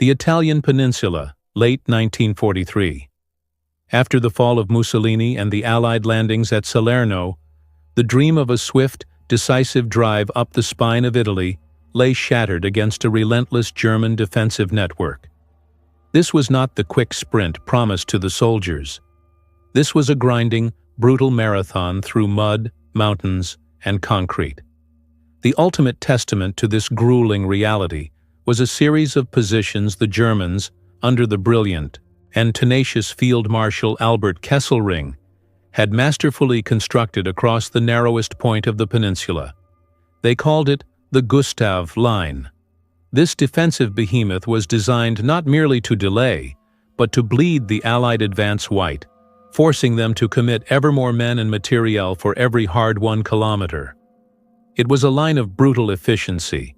The Italian Peninsula, late 1943. After the fall of Mussolini and the Allied landings at Salerno, the dream of a swift, decisive drive up the spine of Italy lay shattered against a relentless German defensive network. This was not the quick sprint promised to the soldiers. This was a grinding, brutal marathon through mud, mountains, and concrete. The ultimate testament to this grueling reality was a series of positions the Germans, under the brilliant and tenacious Field Marshal Albert Kesselring, had masterfully constructed across the narrowest point of the peninsula. They called it the Gustav Line. This defensive behemoth was designed not merely to delay, but to bleed the Allied advance white, forcing them to commit ever more men and materiel for every hard-won kilometer. It was a line of brutal efficiency,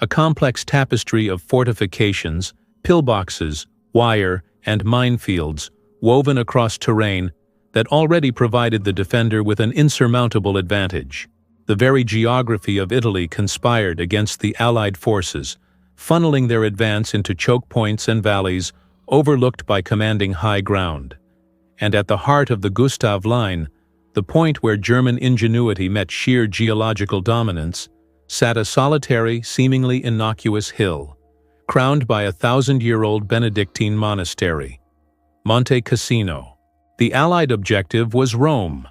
a complex tapestry of fortifications, pillboxes, wire, and minefields woven across terrain that already provided the defender with an insurmountable advantage. The very geography of Italy conspired against the Allied forces, funneling their advance into choke points and valleys overlooked by commanding high ground. And at the heart of the Gustav Line, the point where German ingenuity met sheer geological dominance, sat a solitary, seemingly innocuous hill, crowned by a 1,000-year-old Benedictine monastery, Monte Cassino. The Allied objective was Rome.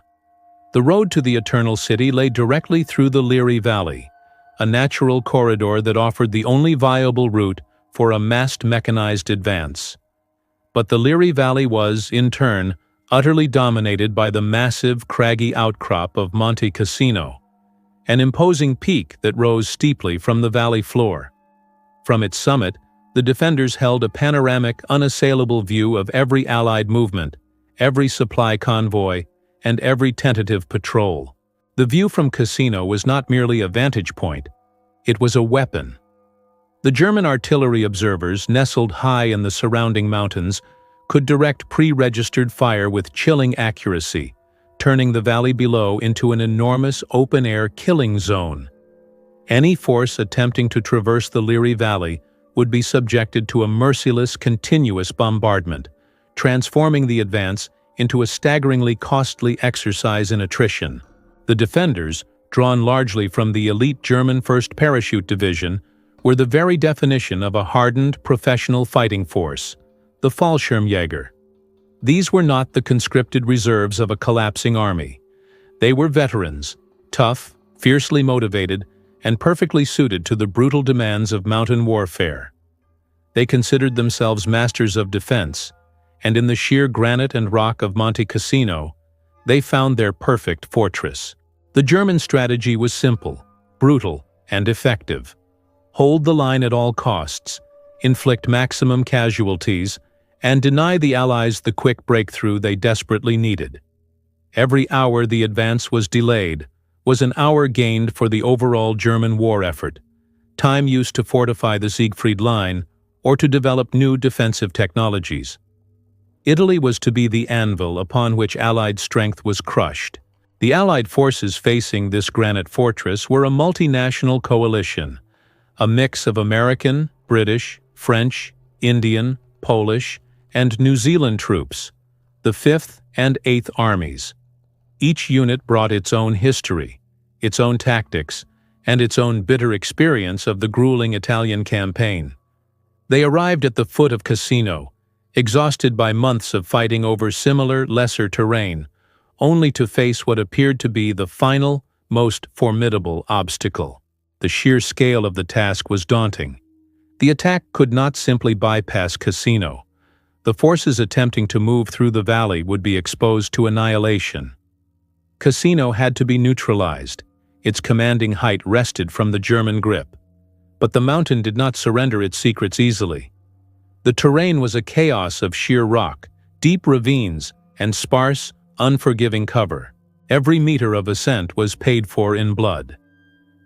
The road to the Eternal City lay directly through the Liri Valley, a natural corridor that offered the only viable route for a massed mechanized advance. But the Liri Valley was, in turn, utterly dominated by the massive, craggy outcrop of Monte Cassino, an imposing peak that rose steeply from the valley floor. From its summit, the defenders held a panoramic, unassailable view of every Allied movement, every supply convoy, and every tentative patrol. The view from Cassino was not merely a vantage point, it was a weapon. The German artillery observers, nestled high in the surrounding mountains, could direct pre-registered fire with chilling accuracy, turning the valley below into an enormous open-air killing zone. Any force attempting to traverse the Liri Valley would be subjected to a merciless, continuous bombardment, transforming the advance into a staggeringly costly exercise in attrition. The defenders, drawn largely from the elite German 1st Parachute Division, were the very definition of a hardened, professional fighting force, the Fallschirmjäger. These were not the conscripted reserves of a collapsing army. They were veterans, tough, fiercely motivated, and perfectly suited to the brutal demands of mountain warfare. They considered themselves masters of defense, and in the sheer granite and rock of Monte Cassino, they found their perfect fortress. The German strategy was simple, brutal, and effective. Hold the line at all costs, inflict maximum casualties, and deny the Allies the quick breakthrough they desperately needed. Every hour the advance was delayed was an hour gained for the overall German war effort, time used to fortify the Siegfried Line or to develop new defensive technologies. Italy was to be the anvil upon which Allied strength was crushed. The Allied forces facing this granite fortress were a multinational coalition, a mix of American, British, French, Indian, Polish, and New Zealand troops, the 5th and 8th Armies. Each unit brought its own history, its own tactics, and its own bitter experience of the grueling Italian campaign. They arrived at the foot of Cassino, exhausted by months of fighting over similar, lesser terrain, only to face what appeared to be the final, most formidable obstacle. The sheer scale of the task was daunting. The attack could not simply bypass Cassino. The forces attempting to move through the valley would be exposed to annihilation. Cassino had to be neutralized. Its commanding height wrested from the German grip. But the mountain did not surrender its secrets easily. The terrain was a chaos of sheer rock, deep ravines, and sparse, unforgiving cover. Every meter of ascent was paid for in blood.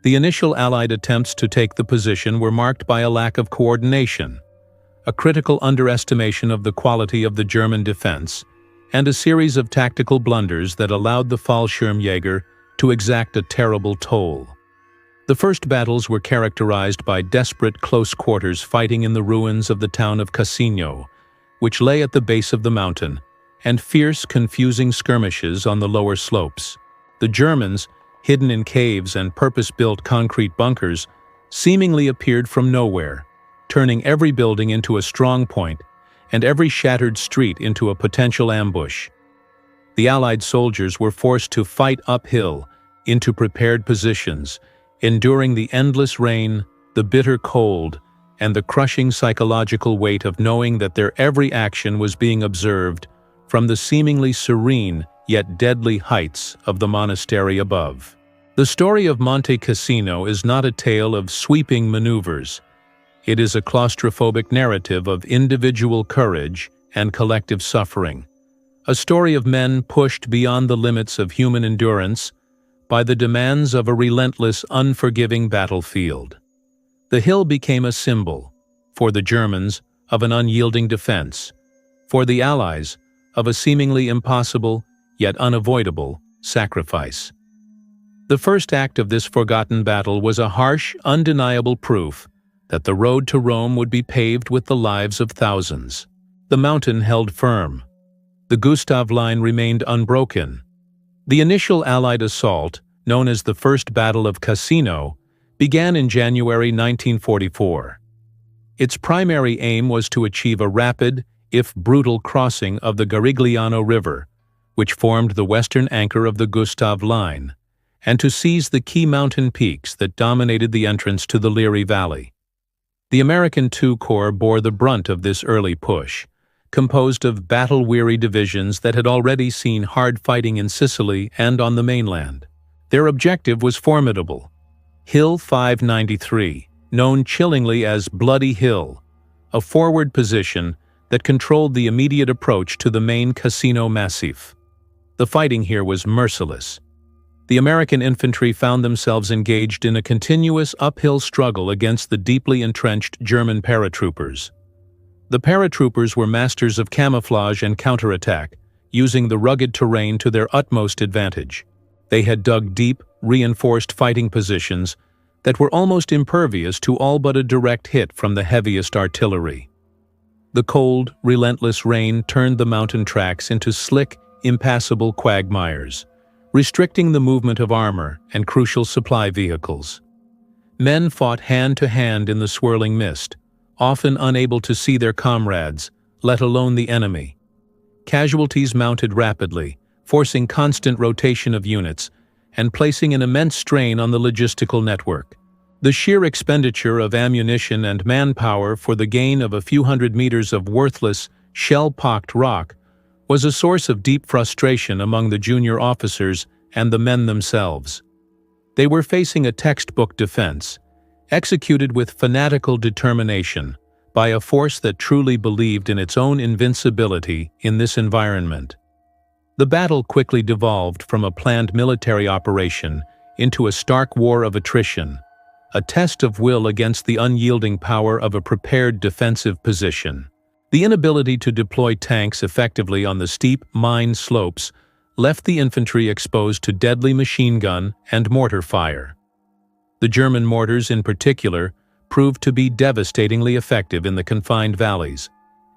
The initial Allied attempts to take the position were marked by a lack of coordination, a critical underestimation of the quality of the German defense, and a series of tactical blunders that allowed the Fallschirmjäger to exact a terrible toll. The first battles were characterized by desperate close-quarters fighting in the ruins of the town of Cassino, which lay at the base of the mountain, and fierce, confusing skirmishes on the lower slopes. The Germans, hidden in caves and purpose-built concrete bunkers, seemingly appeared from nowhere, turning every building into a strong point and every shattered street into a potential ambush. The Allied soldiers were forced to fight uphill into prepared positions, enduring the endless rain, the bitter cold, and the crushing psychological weight of knowing that their every action was being observed from the seemingly serene yet deadly heights of the monastery above. The story of Monte Cassino is not a tale of sweeping maneuvers. It is a claustrophobic narrative of individual courage and collective suffering, a story of men pushed beyond the limits of human endurance by the demands of a relentless, unforgiving battlefield. The hill became a symbol, for the Germans, of an unyielding defense, for the Allies, of a seemingly impossible, yet unavoidable, sacrifice. The first act of this forgotten battle was a harsh, undeniable proof that the road to Rome would be paved with the lives of thousands. The mountain held firm. The Gustav Line remained unbroken. The initial Allied assault, known as the First Battle of Cassino, began in January 1944. Its primary aim was to achieve a rapid, if brutal, crossing of the Garigliano River, which formed the western anchor of the Gustav Line, and to seize the key mountain peaks that dominated the entrance to the Liri Valley. The American II Corps bore the brunt of this early push, composed of battle-weary divisions that had already seen hard fighting in Sicily and on the mainland. Their objective was formidable. Hill 593, known chillingly as Bloody Hill, a forward position that controlled the immediate approach to the main Cassino Massif. The fighting here was merciless. The American infantry found themselves engaged in a continuous uphill struggle against the deeply entrenched German paratroopers. The paratroopers were masters of camouflage and counterattack, using the rugged terrain to their utmost advantage. They had dug deep, reinforced fighting positions that were almost impervious to all but a direct hit from the heaviest artillery. The cold, relentless rain turned the mountain tracks into slick, impassable quagmires, restricting the movement of armor and crucial supply vehicles. Men fought hand-to-hand in the swirling mist, often unable to see their comrades, let alone the enemy. Casualties mounted rapidly, forcing constant rotation of units and placing an immense strain on the logistical network. The sheer expenditure of ammunition and manpower for the gain of a few hundred meters of worthless, shell-pocked rock was a source of deep frustration among the junior officers and the men themselves. They were facing a textbook defense, executed with fanatical determination by a force that truly believed in its own invincibility in this environment. The battle quickly devolved from a planned military operation into a stark war of attrition, a test of will against the unyielding power of a prepared defensive position. The inability to deploy tanks effectively on the steep mine slopes left the infantry exposed to deadly machine gun and mortar fire. The German mortars in particular proved to be devastatingly effective in the confined valleys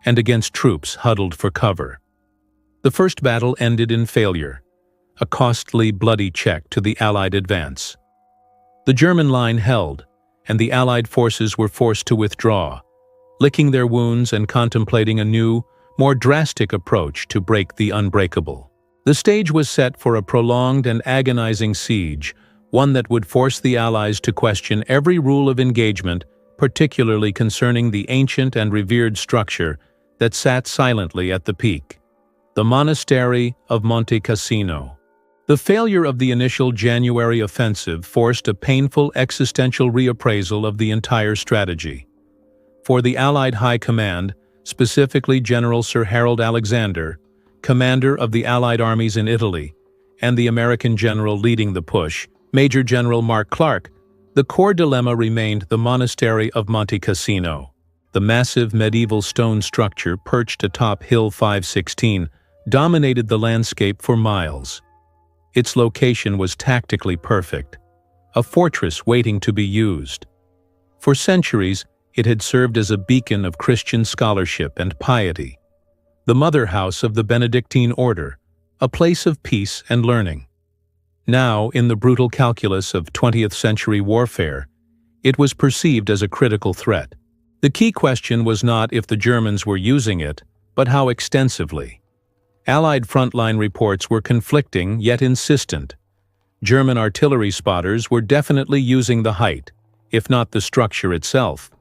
and against troops huddled for cover. The first battle ended in failure, a costly, bloody check to the Allied advance. The German line held, and the Allied forces were forced to withdraw, licking their wounds and contemplating a new, more drastic approach to break the unbreakable. The stage was set for a prolonged and agonizing siege, one that would force the Allies to question every rule of engagement, particularly concerning the ancient and revered structure that sat silently at the peak, the monastery of Monte Cassino. The failure of the initial January offensive forced a painful existential reappraisal of the entire strategy. For the Allied High Command, specifically General Sir Harold Alexander, commander of the Allied armies in Italy, and the American general leading the push, Major General Mark Clark, the core dilemma remained the monastery of Monte Cassino. The massive medieval stone structure perched atop Hill 516 dominated the landscape for miles. Its location was tactically perfect, a fortress waiting to be used. For centuries, it had served as a beacon of Christian scholarship and piety, the mother house of the Benedictine order, a place of peace and learning. Now, in the brutal calculus of 20th-century warfare, it was perceived as a critical threat. The key question was not if the Germans were using it, but how extensively. Allied frontline reports were conflicting yet insistent. German artillery spotters were definitely using the height, if not the structure itself,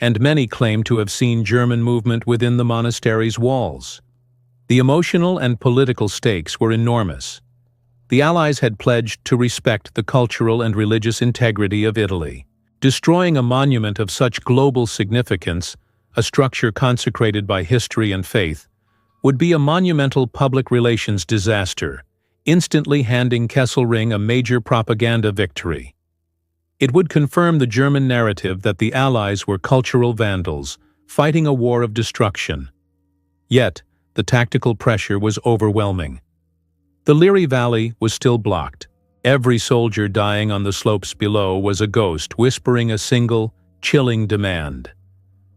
and many claimed to have seen German movement within the monastery's walls. The emotional and political stakes were enormous. The Allies had pledged to respect the cultural and religious integrity of Italy. Destroying a monument of such global significance, a structure consecrated by history and faith, would be a monumental public relations disaster, instantly handing Kesselring a major propaganda victory. It would confirm the German narrative that the Allies were cultural vandals, fighting a war of destruction. Yet, the tactical pressure was overwhelming. The Liri Valley was still blocked. Every soldier dying on the slopes below was a ghost whispering a single, chilling demand: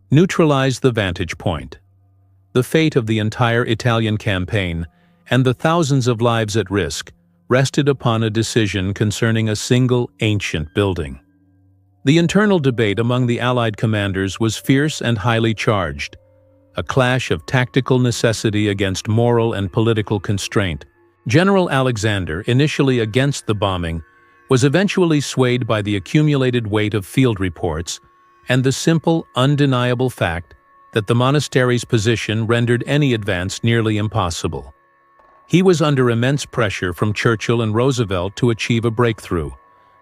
neutralize the vantage point. The fate of the entire Italian campaign, and the thousands of lives at risk, rested upon a decision concerning a single ancient building. The internal debate among the Allied commanders was fierce and highly charged, a clash of tactical necessity against moral and political constraint. General Alexander, initially against the bombing, was eventually swayed by the accumulated weight of field reports and the simple, undeniable fact that the monastery's position rendered any advance nearly impossible. He was under immense pressure from Churchill and Roosevelt to achieve a breakthrough,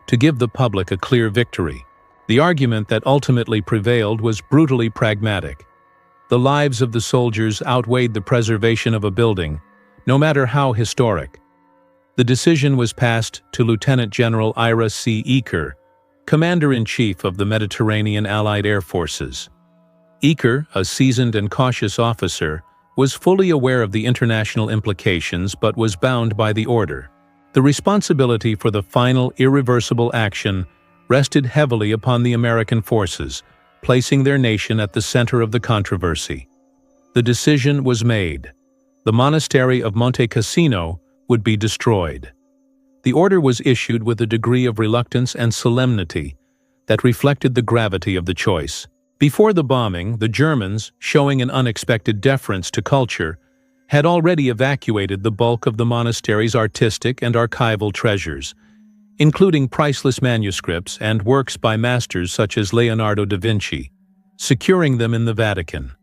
to give the public a clear victory. The argument that ultimately prevailed was brutally pragmatic. The lives of the soldiers outweighed the preservation of a building, no matter how historic. The decision was passed to Lieutenant General Ira C. Eaker, Commander-in-Chief of the Mediterranean Allied Air Forces. Eaker, a seasoned and cautious officer, was fully aware of the international implications but was bound by the order. The responsibility for the final, irreversible action rested heavily upon the American forces, placing their nation at the center of the controversy. The decision was made. The monastery of Monte Cassino would be destroyed. The order was issued with a degree of reluctance and solemnity that reflected the gravity of the choice. Before the bombing, the Germans, showing an unexpected deference to culture, had already evacuated the bulk of the monastery's artistic and archival treasures, including priceless manuscripts and works by masters such as Leonardo da Vinci, securing them in the Vatican.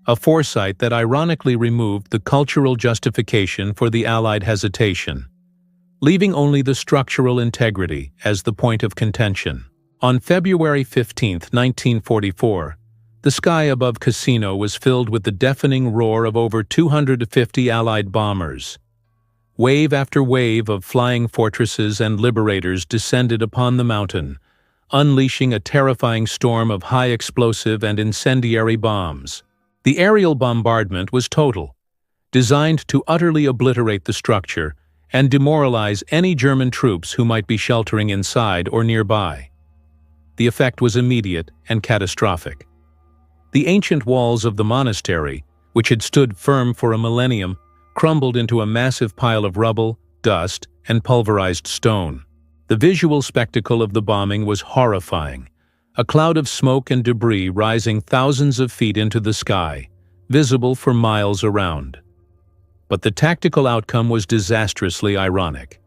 A foresight that ironically removed the cultural justification for the Allied hesitation, leaving only the structural integrity as the point of contention. On February 15, 1944, the sky above Cassino was filled with the deafening roar of over 250 Allied bombers. Wave after wave of flying fortresses and liberators descended upon the mountain, unleashing a terrifying storm of high-explosive and incendiary bombs. The aerial bombardment was total, designed to utterly obliterate the structure and demoralize any German troops who might be sheltering inside or nearby. The effect was immediate and catastrophic. The ancient walls of the monastery, which had stood firm for a millennium, crumbled into a massive pile of rubble, dust, and pulverized stone. The visual spectacle of the bombing was horrifying, a cloud of smoke and debris rising thousands of feet into the sky, visible for miles around. But the tactical outcome was disastrously ironic.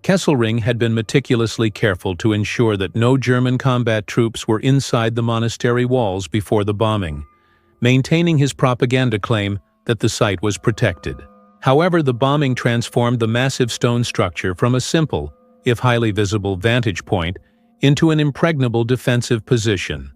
Kesselring had been meticulously careful to ensure that no German combat troops were inside the monastery walls before the bombing, maintaining his propaganda claim that the site was protected. However, the bombing transformed the massive stone structure from a simple, if highly visible, vantage point into an impregnable defensive position.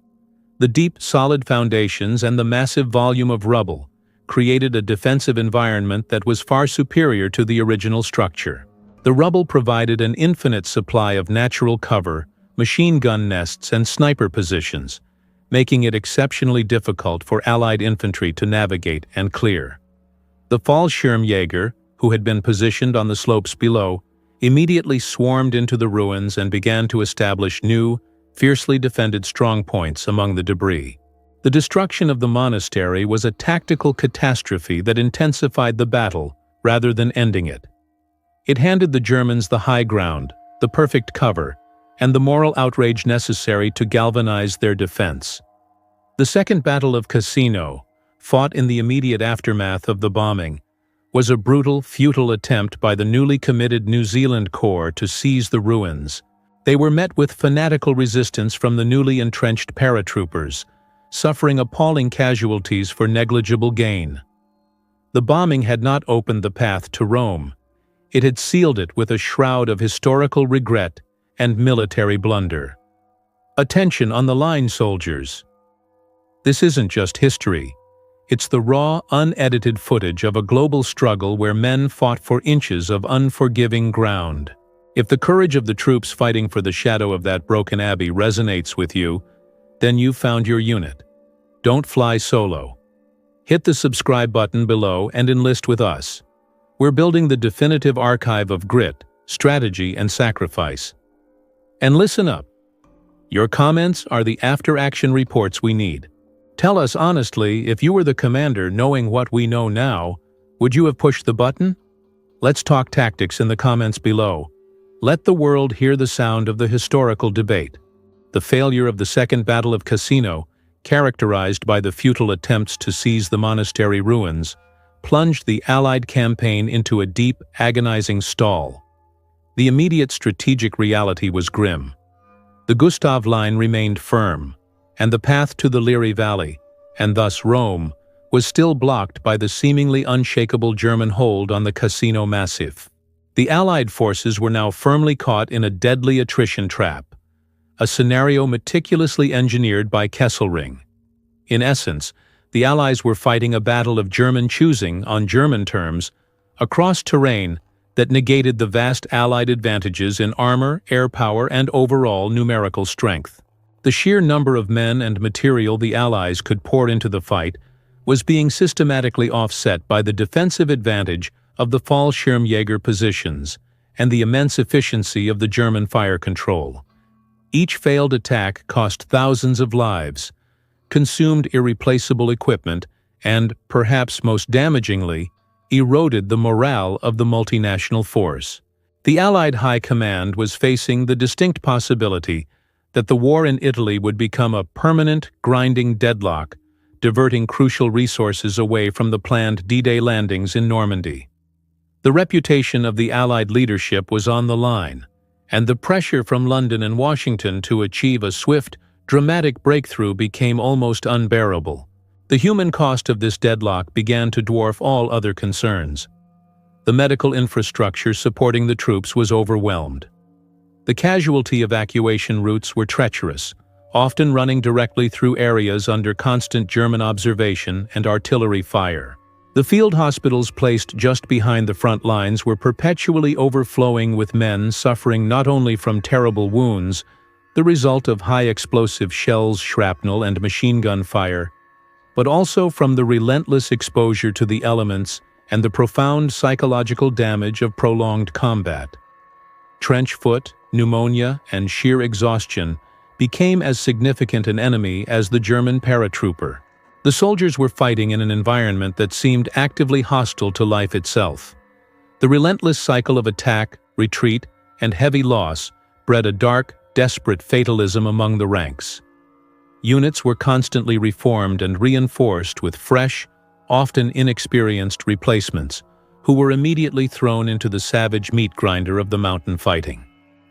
The deep, solid foundations and the massive volume of rubble created a defensive environment that was far superior to the original structure. The rubble provided an infinite supply of natural cover, machine gun nests, and sniper positions, making it exceptionally difficult for Allied infantry to navigate and clear. The Fallschirmjäger, who had been positioned on the slopes below, immediately swarmed into the ruins and began to establish new, fiercely defended strongpoints among the debris. The destruction of the monastery was a tactical catastrophe that intensified the battle rather than ending it. It handed the Germans the high ground, the perfect cover, and the moral outrage necessary to galvanize their defense. The Second Battle of Cassino, fought in the immediate aftermath of the bombing, was a brutal, futile attempt by the newly committed New Zealand Corps to seize the ruins. They were met with fanatical resistance from the newly entrenched paratroopers, suffering appalling casualties for negligible gain. The bombing had not opened the path to Rome. It had sealed it with a shroud of historical regret and military blunder. Attention on the line, soldiers! This isn't just history. It's the raw, unedited footage of a global struggle where men fought for inches of unforgiving ground. If the courage of the troops fighting for the shadow of that broken abbey resonates with you, then you've found your unit. Don't fly solo. Hit the subscribe button below and enlist with us. We're building the definitive archive of grit, strategy, and sacrifice. And listen up. Your comments are the after-action reports we need. Tell us honestly, if you were the commander knowing what we know now, would you have pushed the button? Let's talk tactics in the comments below. Let the world hear the sound of the historical debate. The failure of the Second Battle of Cassino, characterized by the futile attempts to seize the monastery ruins, plunged the Allied campaign into a deep, agonizing stall. The immediate strategic reality was grim. The Gustav Line remained firm, and the path to the Liri Valley, and thus Rome, was still blocked by the seemingly unshakable German hold on the Cassino Massif. The Allied forces were now firmly caught in a deadly attrition trap, a scenario meticulously engineered by Kesselring. In essence, the Allies were fighting a battle of German choosing, on German terms, across terrain that negated the vast Allied advantages in armor, air power, and overall numerical strength. The sheer number of men and material the Allies could pour into the fight was being systematically offset by the defensive advantage of the Fallschirmjäger positions and the immense efficiency of the German fire control. Each failed attack cost thousands of lives, consumed irreplaceable equipment, and, perhaps most damagingly, eroded the morale of the multinational force. The Allied High Command was facing the distinct possibility that the war in Italy would become a permanent, grinding deadlock, diverting crucial resources away from the planned D-Day landings in Normandy. The reputation of the Allied leadership was on the line, and the pressure from London and Washington to achieve a swift, dramatic breakthrough became almost unbearable. The human cost of this deadlock began to dwarf all other concerns. The medical infrastructure supporting the troops was overwhelmed. The casualty evacuation routes were treacherous, often running directly through areas under constant German observation and artillery fire. The field hospitals placed just behind the front lines were perpetually overflowing with men suffering not only from terrible wounds, the result of high-explosive shells, shrapnel, and machine gun fire, but also from the relentless exposure to the elements and the profound psychological damage of prolonged combat. Trench foot, pneumonia, and sheer exhaustion became as significant an enemy as the German paratrooper. The soldiers were fighting in an environment that seemed actively hostile to life itself. The relentless cycle of attack, retreat, and heavy loss bred a dark, desperate fatalism among the ranks. Units were constantly reformed and reinforced with fresh, often inexperienced replacements, who were immediately thrown into the savage meat grinder of the mountain fighting.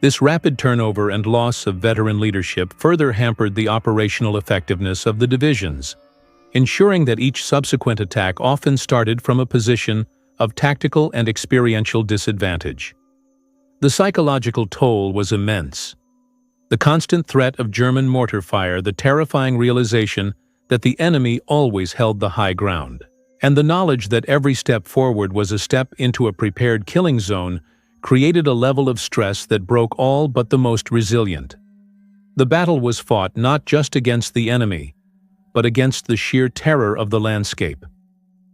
This rapid turnover and loss of veteran leadership further hampered the operational effectiveness of the divisions, ensuring that each subsequent attack often started from a position of tactical and experiential disadvantage. The psychological toll was immense. The constant threat of German mortar fire, the terrifying realization that the enemy always held the high ground, and the knowledge that every step forward was a step into a prepared killing zone created a level of stress that broke all but the most resilient. The battle was fought not just against the enemy, but against the sheer terror of the landscape.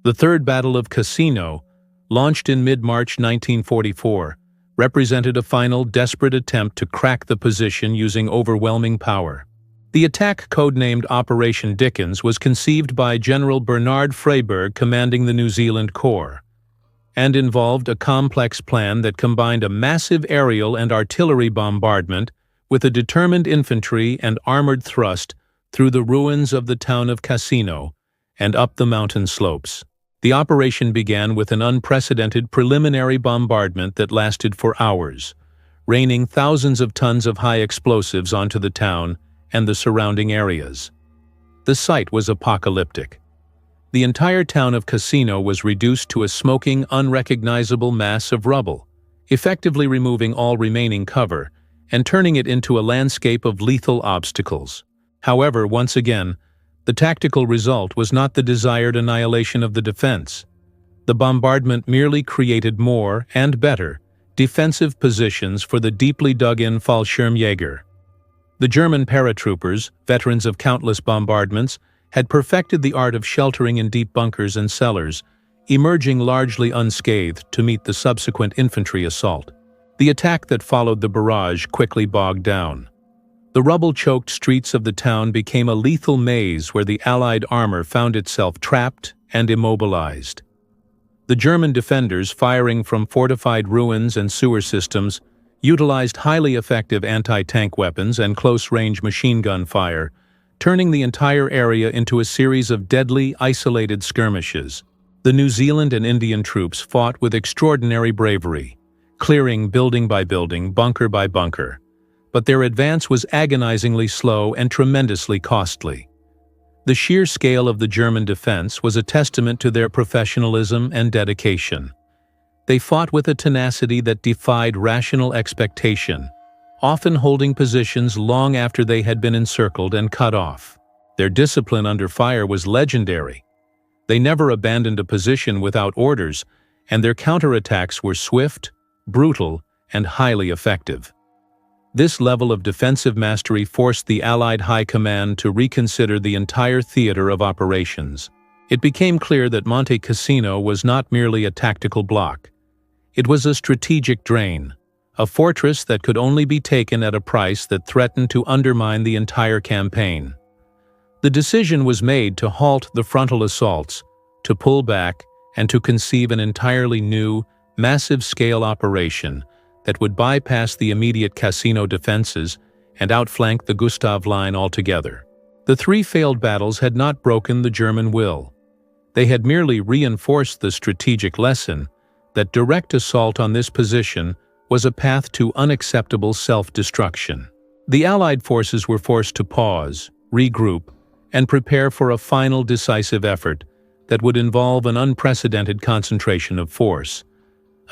The Third Battle of Cassino, launched in mid-March 1944, represented a final, desperate attempt to crack the position using overwhelming power. The attack, codenamed Operation Dickens, was conceived by General Bernard Freyberg commanding the New Zealand Corps, and involved a complex plan that combined a massive aerial and artillery bombardment with a determined infantry and armored thrust through the ruins of the town of Cassino and up the mountain slopes. The operation began with an unprecedented preliminary bombardment that lasted for hours, raining thousands of tons of high explosives onto the town and the surrounding areas. The sight was apocalyptic. The entire town of Cassino was reduced to a smoking, unrecognizable mass of rubble, effectively removing all remaining cover and turning it into a landscape of lethal obstacles. However, once again, the tactical result was not the desired annihilation of the defense. The bombardment merely created more and better defensive positions for the deeply dug-in Fallschirmjäger. The German paratroopers, veterans of countless bombardments, had perfected the art of sheltering in deep bunkers and cellars, emerging largely unscathed to meet the subsequent infantry assault. The attack that followed the barrage quickly bogged down. The rubble-choked streets of the town became a lethal maze where the Allied armor found itself trapped and immobilized. The German defenders, firing from fortified ruins and sewer systems, utilized highly effective anti-tank weapons and close-range machine gun fire, turning the entire area into a series of deadly, isolated skirmishes. The New Zealand and Indian troops fought with extraordinary bravery, clearing building by building, bunker by bunker. But their advance was agonizingly slow and tremendously costly. The sheer scale of the German defense was a testament to their professionalism and dedication. They fought with a tenacity that defied rational expectation, often holding positions long after they had been encircled and cut off. Their discipline under fire was legendary. They never abandoned a position without orders, and their counterattacks were swift, brutal, and highly effective. This level of defensive mastery forced the Allied High Command to reconsider the entire theater of operations. It became clear that Monte Cassino was not merely a tactical block. It was a strategic drain, a fortress that could only be taken at a price that threatened to undermine the entire campaign. The decision was made to halt the frontal assaults, to pull back, and to conceive an entirely new, massive-scale operation that would bypass the immediate Cassino defenses and outflank the Gustav Line altogether. The three failed battles had not broken the German will. They had merely reinforced the strategic lesson that direct assault on this position was a path to unacceptable self-destruction. The Allied forces were forced to pause, regroup, and prepare for a final decisive effort that would involve an unprecedented concentration of force,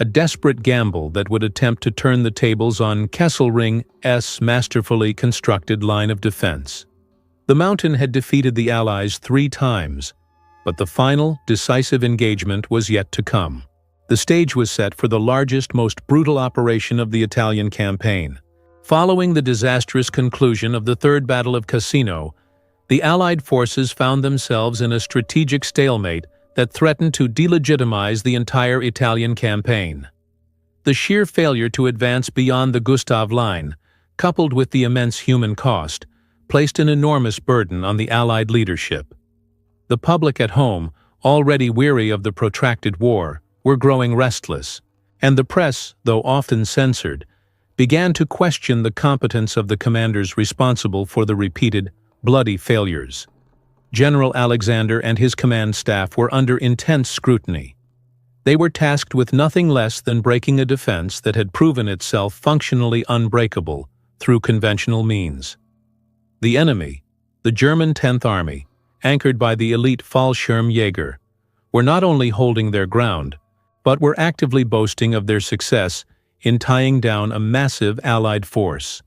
a desperate gamble that would attempt to turn the tables on Kesselring's masterfully constructed line of defense. The mountain had defeated the Allies 3 times, but the final, decisive engagement was yet to come. The stage was set for the largest, most brutal operation of the Italian campaign. Following the disastrous conclusion of the Third Battle of Cassino, the Allied forces found themselves in a strategic stalemate that threatened to delegitimize the entire Italian campaign. The sheer failure to advance beyond the Gustav Line, coupled with the immense human cost, placed an enormous burden on the Allied leadership. The public at home, already weary of the protracted war, were growing restless, and the press, though often censored, began to question the competence of the commanders responsible for the repeated, bloody failures. General Alexander and his command staff were under intense scrutiny. They were tasked with nothing less than breaking a defense that had proven itself functionally unbreakable through conventional means. The enemy, the German 10th Army, anchored by the elite Fallschirmjäger, were not only holding their ground, but were actively boasting of their success in tying down a massive Allied force.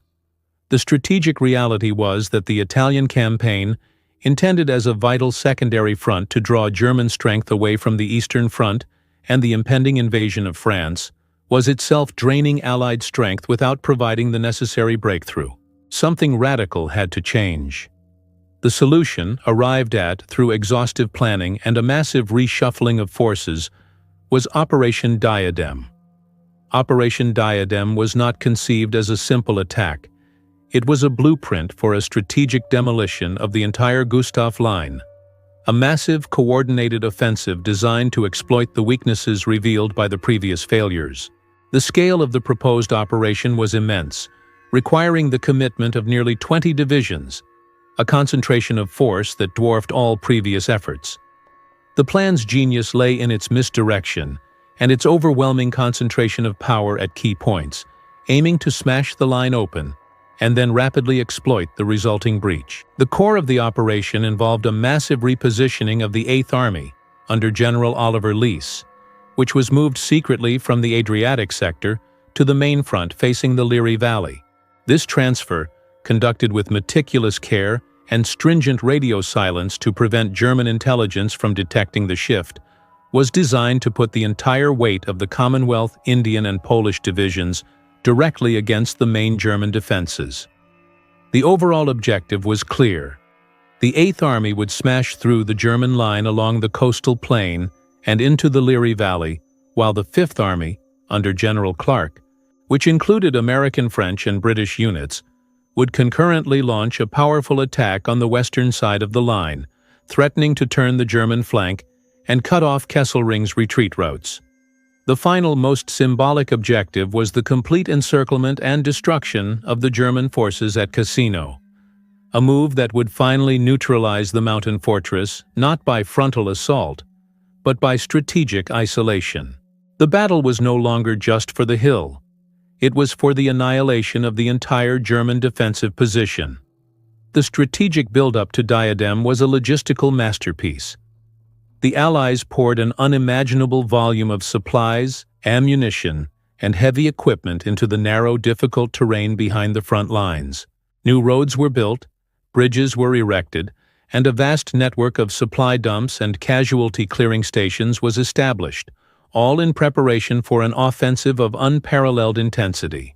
The strategic reality was that the Italian campaign, intended as a vital secondary front to draw German strength away from the Eastern Front and the impending invasion of France, was itself draining Allied strength without providing the necessary breakthrough. Something radical had to change. The solution, arrived at through exhaustive planning and a massive reshuffling of forces, was Operation Diadem. Operation Diadem was not conceived as a simple attack. It was a blueprint for a strategic demolition of the entire Gustav Line, a massive, coordinated offensive designed to exploit the weaknesses revealed by the previous failures. The scale of the proposed operation was immense, requiring the commitment of nearly 20 divisions, a concentration of force that dwarfed all previous efforts. The plan's genius lay in its misdirection and its overwhelming concentration of power at key points, aiming to smash the line open and then rapidly exploit the resulting breach. The core of the operation involved a massive repositioning of the Eighth Army under General Oliver Leese, which was moved secretly from the Adriatic sector to the main front facing the Liri Valley. This transfer, conducted with meticulous care and stringent radio silence to prevent German intelligence from detecting the shift, was designed to put the entire weight of the Commonwealth, Indian, and Polish divisions directly against the main German defenses. The overall objective was clear. The Eighth Army would smash through the German line along the coastal plain and into the Liri Valley, while the Fifth Army, under General Clark, which included American, French, and British units, would concurrently launch a powerful attack on the western side of the line, threatening to turn the German flank and cut off Kesselring's retreat routes. The final, most symbolic objective was the complete encirclement and destruction of the German forces at Cassino, a move that would finally neutralize the mountain fortress not by frontal assault, but by strategic isolation. The battle was no longer just for the hill. It was for the annihilation of the entire German defensive position. The strategic buildup to Diadem was a logistical masterpiece. The Allies poured an unimaginable volume of supplies, ammunition, and heavy equipment into the narrow, difficult terrain behind the front lines. New roads were built, bridges were erected, and a vast network of supply dumps and casualty clearing stations was established, all in preparation for an offensive of unparalleled intensity.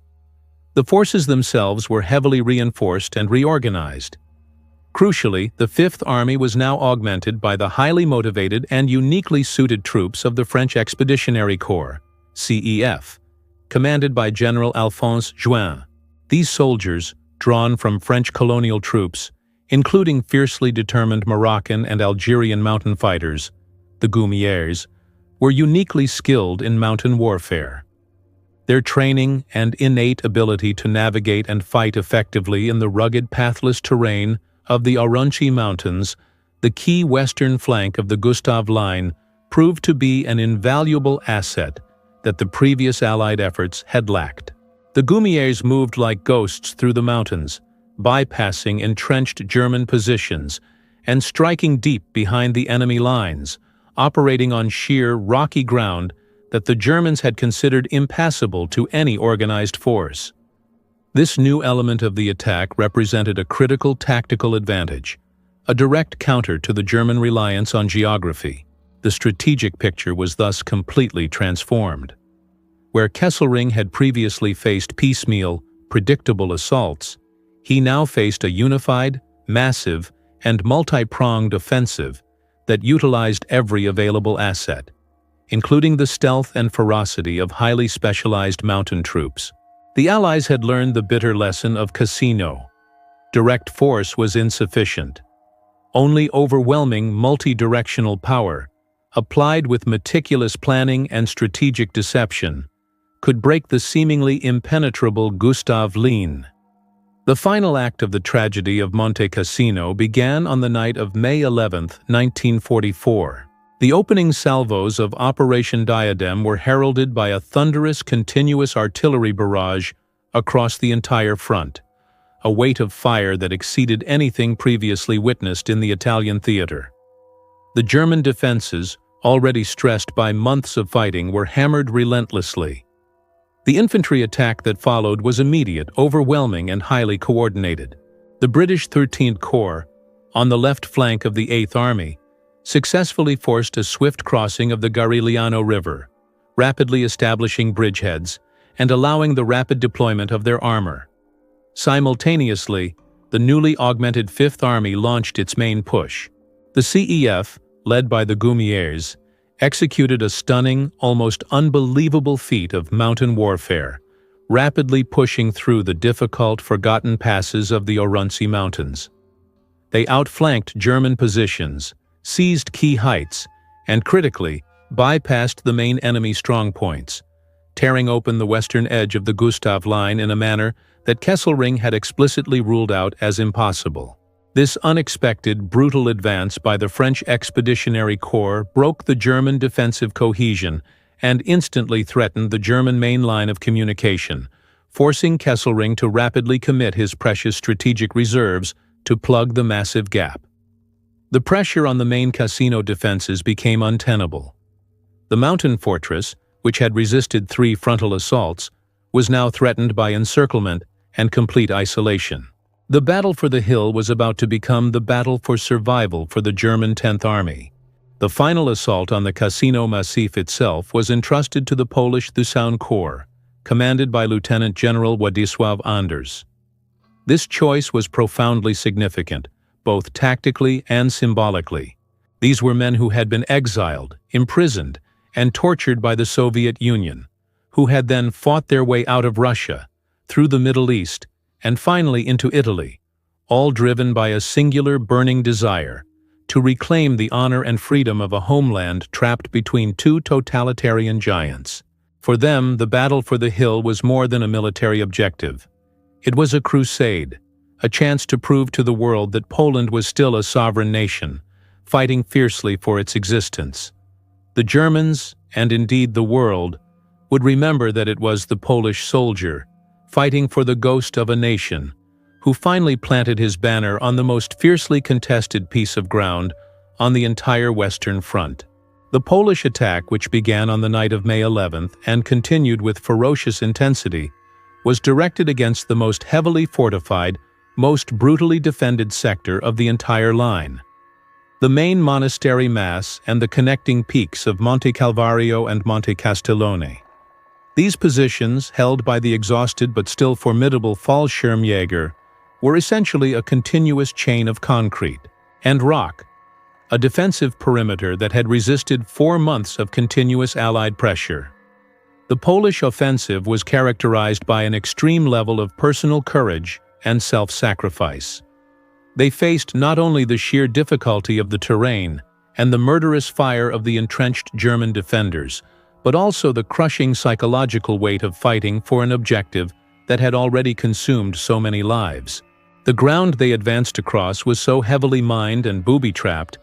The forces themselves were heavily reinforced and reorganized. Crucially, the Fifth Army was now augmented by the highly motivated and uniquely suited troops of the French Expeditionary Corps, CEF, commanded by General Alphonse Juin. These soldiers, drawn from French colonial troops, including fiercely determined Moroccan and Algerian mountain fighters, the Goumiers, were uniquely skilled in mountain warfare. Their training and innate ability to navigate and fight effectively in the rugged, pathless terrain of the Aurunchi Mountains, the key western flank of the Gustav Line, proved to be an invaluable asset that the previous Allied efforts had lacked. The Goumiers moved like ghosts through the mountains, bypassing entrenched German positions and striking deep behind the enemy lines, operating on sheer, rocky ground that the Germans had considered impassable to any organized force. This new element of the attack represented a critical tactical advantage, a direct counter to the German reliance on geography. The strategic picture was thus completely transformed. Where Kesselring had previously faced piecemeal, predictable assaults, he now faced a unified, massive, and multi-pronged offensive that utilized every available asset, including the stealth and ferocity of highly specialized mountain troops. The Allies had learned the bitter lesson of Cassino. Direct force was insufficient. Only overwhelming multi-directional power, applied with meticulous planning and strategic deception, could break the seemingly impenetrable Gustav Line. The final act of the tragedy of Monte Cassino began on the night of May 11, 1944. The opening salvos of Operation Diadem were heralded by a thunderous, continuous artillery barrage across the entire front, a weight of fire that exceeded anything previously witnessed in the Italian theater. The German defenses, already stressed by months of fighting, were hammered relentlessly. The infantry attack that followed was immediate, overwhelming, and highly coordinated. The British 13th Corps, on the left flank of the 8th Army, successfully forced a swift crossing of the Garigliano River, rapidly establishing bridgeheads and allowing the rapid deployment of their armor. Simultaneously, the newly augmented Fifth Army launched its main push. The CEF, led by the Goumiers, executed a stunning, almost unbelievable feat of mountain warfare, rapidly pushing through the difficult, forgotten passes of the Urumqi Mountains. They outflanked German positions, seized key heights, and critically, bypassed the main enemy strongpoints, tearing open the western edge of the Gustav Line in a manner that Kesselring had explicitly ruled out as impossible. This unexpected, brutal advance by the French Expeditionary Corps broke the German defensive cohesion and instantly threatened the German main line of communication, forcing Kesselring to rapidly commit his precious strategic reserves to plug the massive gap. The pressure on the main Cassino defenses became untenable. The mountain fortress, which had resisted 3 frontal assaults, was now threatened by encirclement and complete isolation. The battle for the hill was about to become the battle for survival for the German 10th Army. The final assault on the Cassino Massif itself was entrusted to the Polish Thusaun Corps, commanded by Lieutenant General Władysław Anders. This choice was profoundly significant, both tactically and symbolically. These were men who had been exiled, imprisoned, and tortured by the Soviet Union, who had then fought their way out of Russia, through the Middle East, and finally into Italy, all driven by a singular burning desire to reclaim the honor and freedom of a homeland trapped between 2 totalitarian giants. For them, the battle for the hill was more than a military objective. It was a crusade, a chance to prove to the world that Poland was still a sovereign nation, fighting fiercely for its existence. The Germans, and indeed the world, would remember that it was the Polish soldier, fighting for the ghost of a nation, who finally planted his banner on the most fiercely contested piece of ground on the entire Western Front. The Polish attack, which began on the night of May 11th and continued with ferocious intensity, was directed against the most heavily fortified, most brutally defended sector of the entire line. The main monastery mass and the connecting peaks of Monte Calvario and Monte Castellone. These positions, held by the exhausted but still formidable Fallschirmjäger, were essentially a continuous chain of concrete and rock, a defensive perimeter that had resisted 4 months of continuous Allied pressure. The Polish offensive was characterized by an extreme level of personal courage and self-sacrifice. They faced not only the sheer difficulty of the terrain and the murderous fire of the entrenched German defenders, but also the crushing psychological weight of fighting for an objective that had already consumed so many lives. The ground they advanced across was so heavily mined and booby-trapped,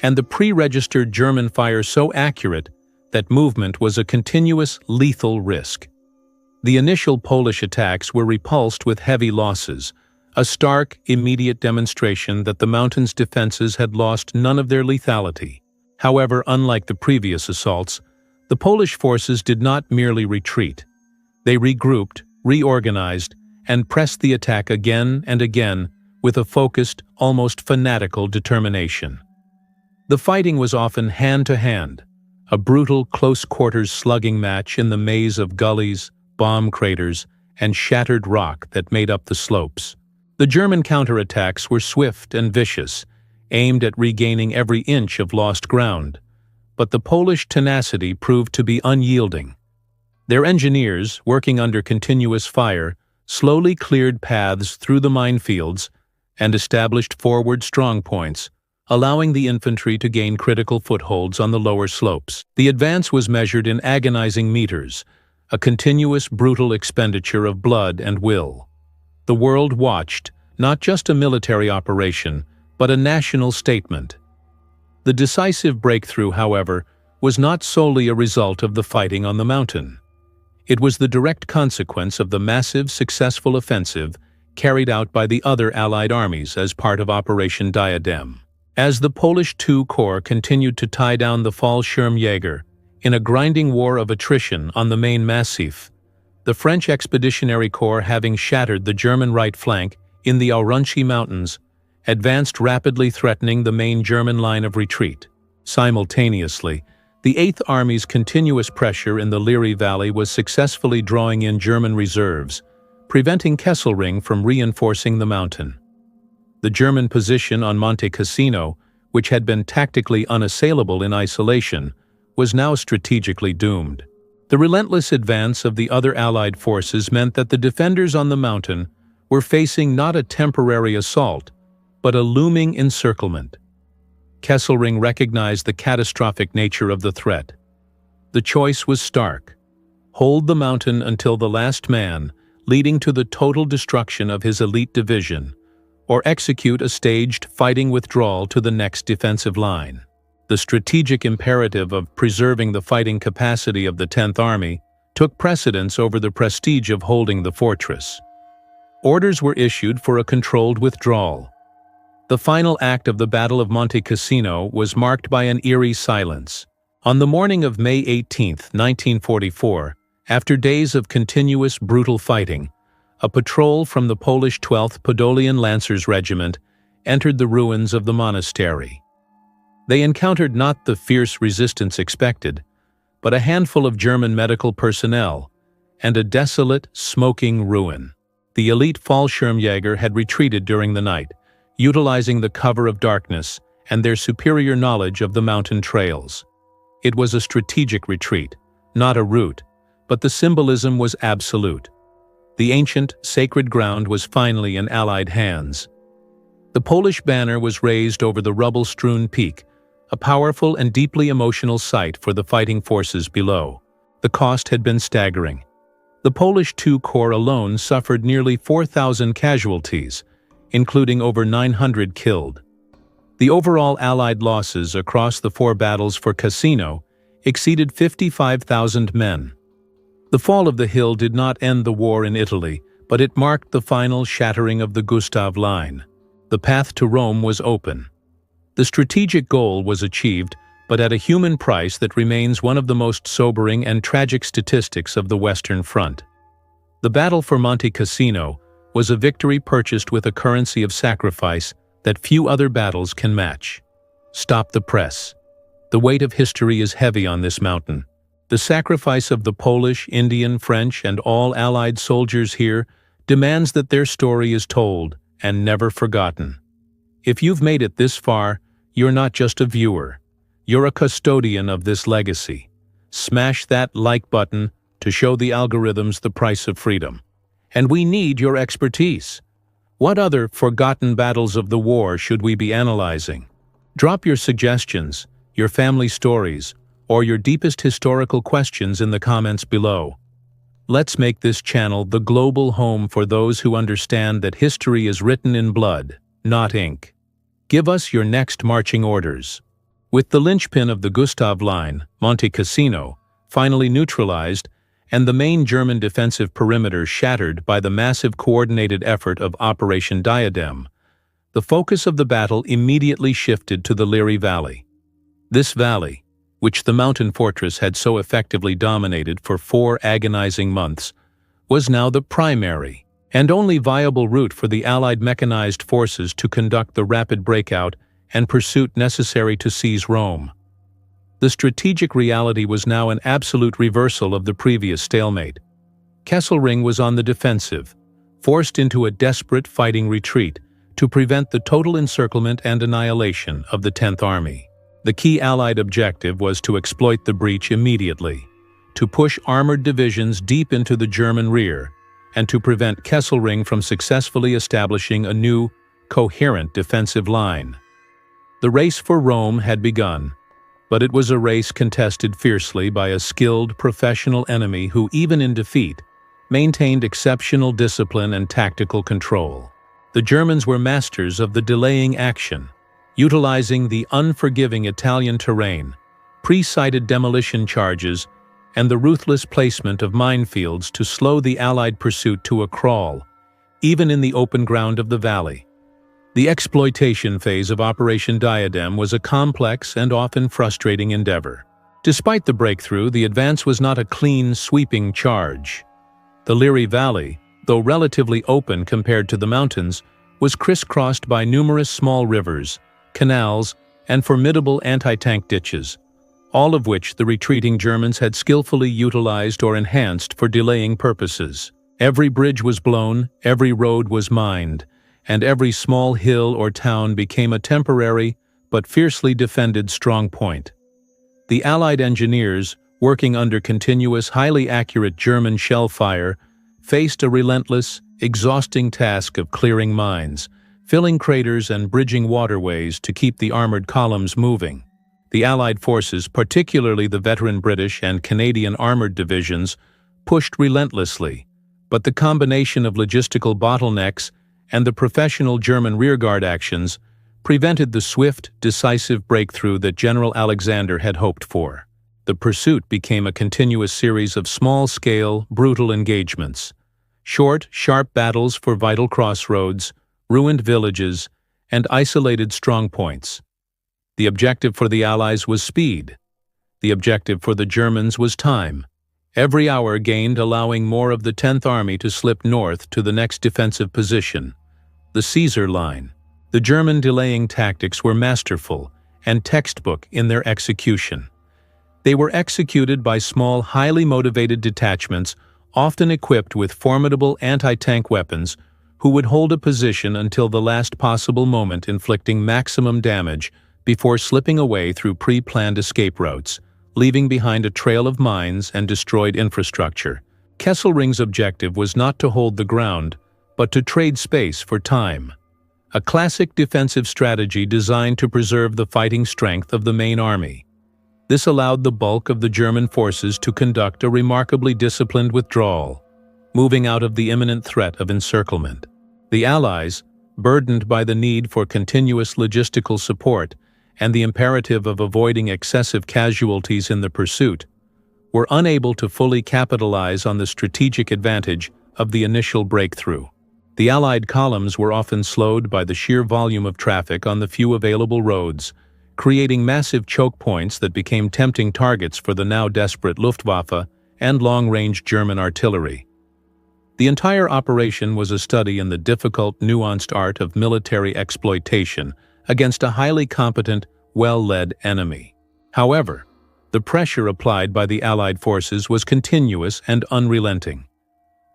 and the pre-registered German fire so accurate that movement was a continuous, lethal risk. The initial Polish attacks were repulsed with heavy losses, a stark, immediate demonstration that the mountain's defenses had lost none of their lethality. However, unlike the previous assaults, the Polish forces did not merely retreat. They regrouped, reorganized, and pressed the attack again and again with a focused, almost fanatical determination. The fighting was often hand-to-hand, a brutal close-quarters slugging match in the maze of gullies, bomb craters, and shattered rock that made up the slopes. The German counterattacks were swift and vicious, aimed at regaining every inch of lost ground, but the Polish tenacity proved to be unyielding. Their engineers, working under continuous fire, slowly cleared paths through the minefields and established forward strongpoints, allowing the infantry to gain critical footholds on the lower slopes. The advance was measured in agonizing meters, a continuous, brutal expenditure of blood and will. The world watched, not just a military operation, but a national statement. The decisive breakthrough, however, was not solely a result of the fighting on the mountain. It was the direct consequence of the massive, successful offensive carried out by the other Allied armies as part of Operation Diadem. As the Polish II Corps continued to tie down the Fallschirmjäger in a grinding war of attrition on the main massif, the French Expeditionary Corps, having shattered the German right flank in the Urumqi Mountains, advanced rapidly, threatening the main German line of retreat. Simultaneously, the 8th Army's continuous pressure in the Liri Valley was successfully drawing in German reserves, preventing Kesselring from reinforcing the mountain. The German position on Monte Cassino, which had been tactically unassailable in isolation, was now strategically doomed. The relentless advance of the other Allied forces meant that the defenders on the mountain were facing not a temporary assault, but a looming encirclement. Kesselring recognized the catastrophic nature of the threat. The choice was stark: hold the mountain until the last man, leading to the total destruction of his elite division, or execute a staged fighting withdrawal to the next defensive line. The strategic imperative of preserving the fighting capacity of the 10th Army took precedence over the prestige of holding the fortress. Orders were issued for a controlled withdrawal. The final act of the Battle of Monte Cassino was marked by an eerie silence. On the morning of May 18, 1944, after days of continuous brutal fighting, a patrol from the Polish 12th Podolian Lancers Regiment entered the ruins of the monastery. They encountered not the fierce resistance expected, but a handful of German medical personnel and a desolate, smoking ruin. The elite Fallschirmjäger had retreated during the night, utilizing the cover of darkness and their superior knowledge of the mountain trails. It was a strategic retreat, not a rout, but the symbolism was absolute. The ancient, sacred ground was finally in Allied hands. The Polish banner was raised over the rubble-strewn peak, a powerful and deeply emotional sight for the fighting forces below. The cost had been staggering. The Polish II Corps alone suffered nearly 4,000 casualties, including over 900 killed. The overall Allied losses across the 4 battles for Cassino exceeded 55,000 men. The fall of the hill did not end the war in Italy, but it marked the final shattering of the Gustav Line. The path to Rome was open. The strategic goal was achieved, but at a human price that remains one of the most sobering and tragic statistics of the Western Front. The battle for Monte Cassino was a victory purchased with a currency of sacrifice that few other battles can match. Stop the press. The weight of history is heavy on this mountain. The sacrifice of the Polish, Indian, French, and all Allied soldiers here demands that their story is told and never forgotten. If you've made it this far, you're not just a viewer. You're a custodian of this legacy. Smash that like button to show the algorithms the price of freedom. And we need your expertise. What other forgotten battles of the war should we be analyzing? Drop your suggestions, your family stories, or your deepest historical questions in the comments below. Let's make this channel the global home for those who understand that history is written in blood, not ink. Give us your next marching orders. With the linchpin of the Gustav Line, Monte Cassino, finally neutralized, and the main German defensive perimeter shattered by the massive coordinated effort of Operation Diadem, the focus of the battle immediately shifted to the Liri Valley. This valley, which the mountain fortress had so effectively dominated for 4 agonizing months, was now the primary and only viable route for the Allied mechanized forces to conduct the rapid breakout and pursuit necessary to seize Rome. The strategic reality was now an absolute reversal of the previous stalemate. Kesselring was on the defensive, forced into a desperate fighting retreat to prevent the total encirclement and annihilation of the 10th Army. The key Allied objective was to exploit the breach immediately, to push armored divisions deep into the German rear, and to prevent Kesselring from successfully establishing a new, coherent defensive line. The race for Rome had begun, but it was a race contested fiercely by a skilled, professional enemy who, even in defeat, maintained exceptional discipline and tactical control. The Germans were masters of the delaying action, utilizing the unforgiving Italian terrain, pre-sighted demolition charges, and the ruthless placement of minefields to slow the Allied pursuit to a crawl, even in the open ground of the valley. The exploitation phase of Operation Diadem was a complex and often frustrating endeavor. Despite the breakthrough, the advance was not a clean, sweeping charge. The Liri Valley, though relatively open compared to the mountains, was crisscrossed by numerous small rivers, canals, and formidable anti-tank ditches, all of which the retreating Germans had skillfully utilized or enhanced for delaying purposes. Every bridge was blown, every road was mined, and every small hill or town became a temporary but fiercely defended strong point. The Allied engineers, working under continuous, highly accurate German shell fire, faced a relentless, exhausting task of clearing mines, filling craters and bridging waterways to keep the armored columns moving. The Allied forces, particularly the veteran British and Canadian armored divisions, pushed relentlessly, but the combination of logistical bottlenecks and the professional German rearguard actions prevented the swift, decisive breakthrough that General Alexander had hoped for. The pursuit became a continuous series of small-scale, brutal engagements. Short, sharp battles for vital crossroads, ruined villages, and isolated strongpoints. The objective for the Allies was speed. The objective for the Germans was time. Every hour gained allowing more of the 10th Army to slip north to the next defensive position, the Caesar Line. The German delaying tactics were masterful and textbook in their execution. They were executed by small, highly motivated detachments, often equipped with formidable anti-tank weapons, who would hold a position until the last possible moment, inflicting maximum damage before slipping away through pre-planned escape routes, leaving behind a trail of mines and destroyed infrastructure. Kesselring's objective was not to hold the ground, but to trade space for time. A classic defensive strategy designed to preserve the fighting strength of the main army. This allowed the bulk of the German forces to conduct a remarkably disciplined withdrawal, moving out of the imminent threat of encirclement. The Allies, burdened by the need for continuous logistical support and the imperative of avoiding excessive casualties in the pursuit, were unable to fully capitalize on the strategic advantage of the initial breakthrough. The Allied columns were often slowed by the sheer volume of traffic on the few available roads, creating massive choke points that became tempting targets for the now desperate Luftwaffe and long-range German artillery. The entire operation was a study in the difficult, nuanced art of military exploitation against a highly competent, well-led enemy. However, the pressure applied by the Allied forces was continuous and unrelenting.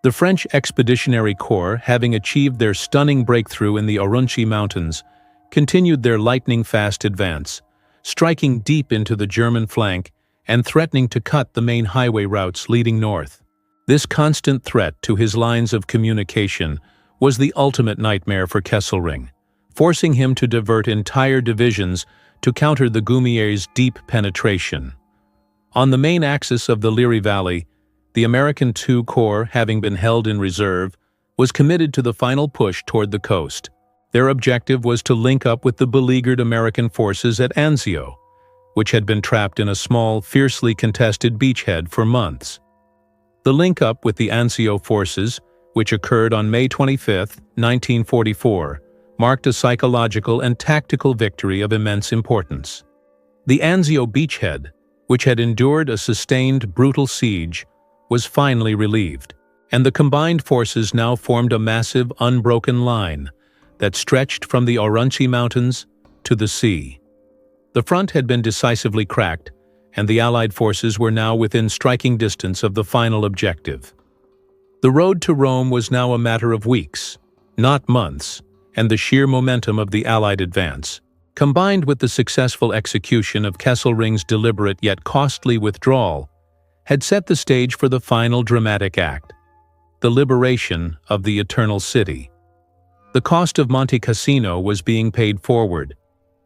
The French Expeditionary Corps, having achieved their stunning breakthrough in the Urumqi Mountains, continued their lightning-fast advance, striking deep into the German flank and threatening to cut the main highway routes leading north. This constant threat to his lines of communication was the ultimate nightmare for Kesselring, forcing him to divert entire divisions to counter the Gumieres' deep penetration. On the main axis of the Liri Valley, the American II Corps, having been held in reserve, was committed to the final push toward the coast. Their objective was to link up with the beleaguered American forces at Anzio, which had been trapped in a small, fiercely contested beachhead for months. The link-up with the Anzio forces, which occurred on May 25, 1944, marked a psychological and tactical victory of immense importance. The Anzio beachhead, which had endured a sustained, brutal siege, was finally relieved, and the combined forces now formed a massive, unbroken line that stretched from the Urumqi Mountains to the sea. The front had been decisively cracked, and the Allied forces were now within striking distance of the final objective. The road to Rome was now a matter of weeks, not months, and the sheer momentum of the Allied advance, combined with the successful execution of Kesselring's deliberate yet costly withdrawal, had set the stage for the final dramatic act, the liberation of the Eternal City. The cost of Monte Cassino was being paid forward,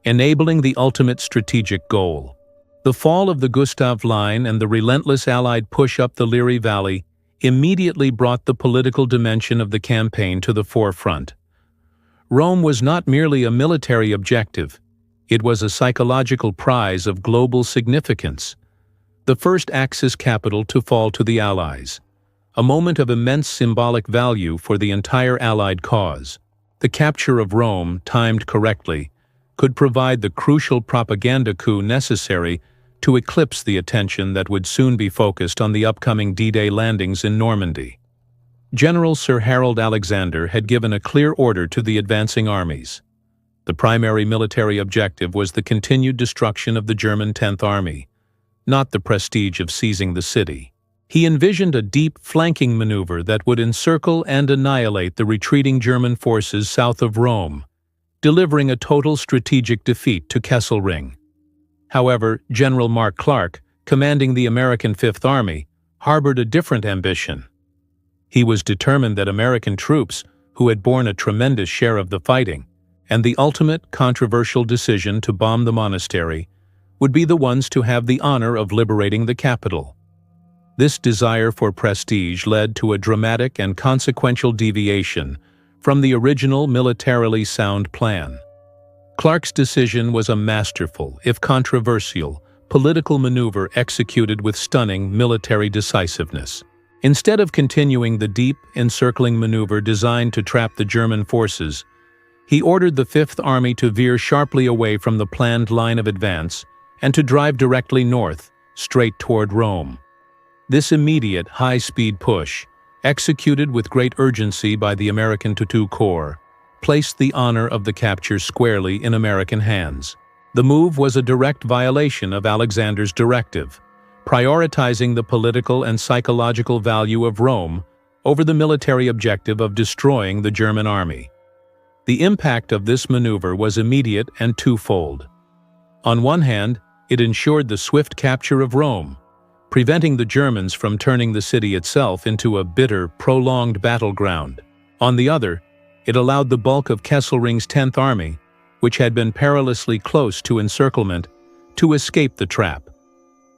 enabling the ultimate strategic goal. The fall of the Gustav Line and the relentless Allied push up the Liri Valley immediately brought the political dimension of the campaign to the forefront. Rome was not merely a military objective, it was a psychological prize of global significance. The first Axis capital to fall to the Allies, a moment of immense symbolic value for the entire Allied cause. The capture of Rome, timed correctly, could provide the crucial propaganda coup necessary to eclipse the attention that would soon be focused on the upcoming D-Day landings in Normandy. General Sir Harold Alexander had given a clear order to the advancing armies. The primary military objective was the continued destruction of the German 10th Army, not the prestige of seizing the city. He envisioned a deep flanking maneuver that would encircle and annihilate the retreating German forces south of Rome, delivering a total strategic defeat to Kesselring. However, General Mark Clark, commanding the American Fifth Army, harbored a different ambition. He was determined that American troops, who had borne a tremendous share of the fighting, and the ultimate controversial decision to bomb the monastery, would be the ones to have the honor of liberating the capital. This desire for prestige led to a dramatic and consequential deviation from the original militarily sound plan. Clark's decision was a masterful, if controversial, political maneuver executed with stunning military decisiveness. Instead of continuing the deep, encircling maneuver designed to trap the German forces, he ordered the Fifth Army to veer sharply away from the planned line of advance and to drive directly north, straight toward Rome. This immediate, high-speed push, executed with great urgency by the American II Corps, placed the honor of the capture squarely in American hands. The move was a direct violation of Alexander's directive, prioritizing the political and psychological value of Rome over the military objective of destroying the German army. The impact of this maneuver was immediate and twofold. On one hand, it ensured the swift capture of Rome, preventing the Germans from turning the city itself into a bitter, prolonged battleground. On the other, it allowed the bulk of Kesselring's 10th Army, which had been perilously close to encirclement, to escape the trap.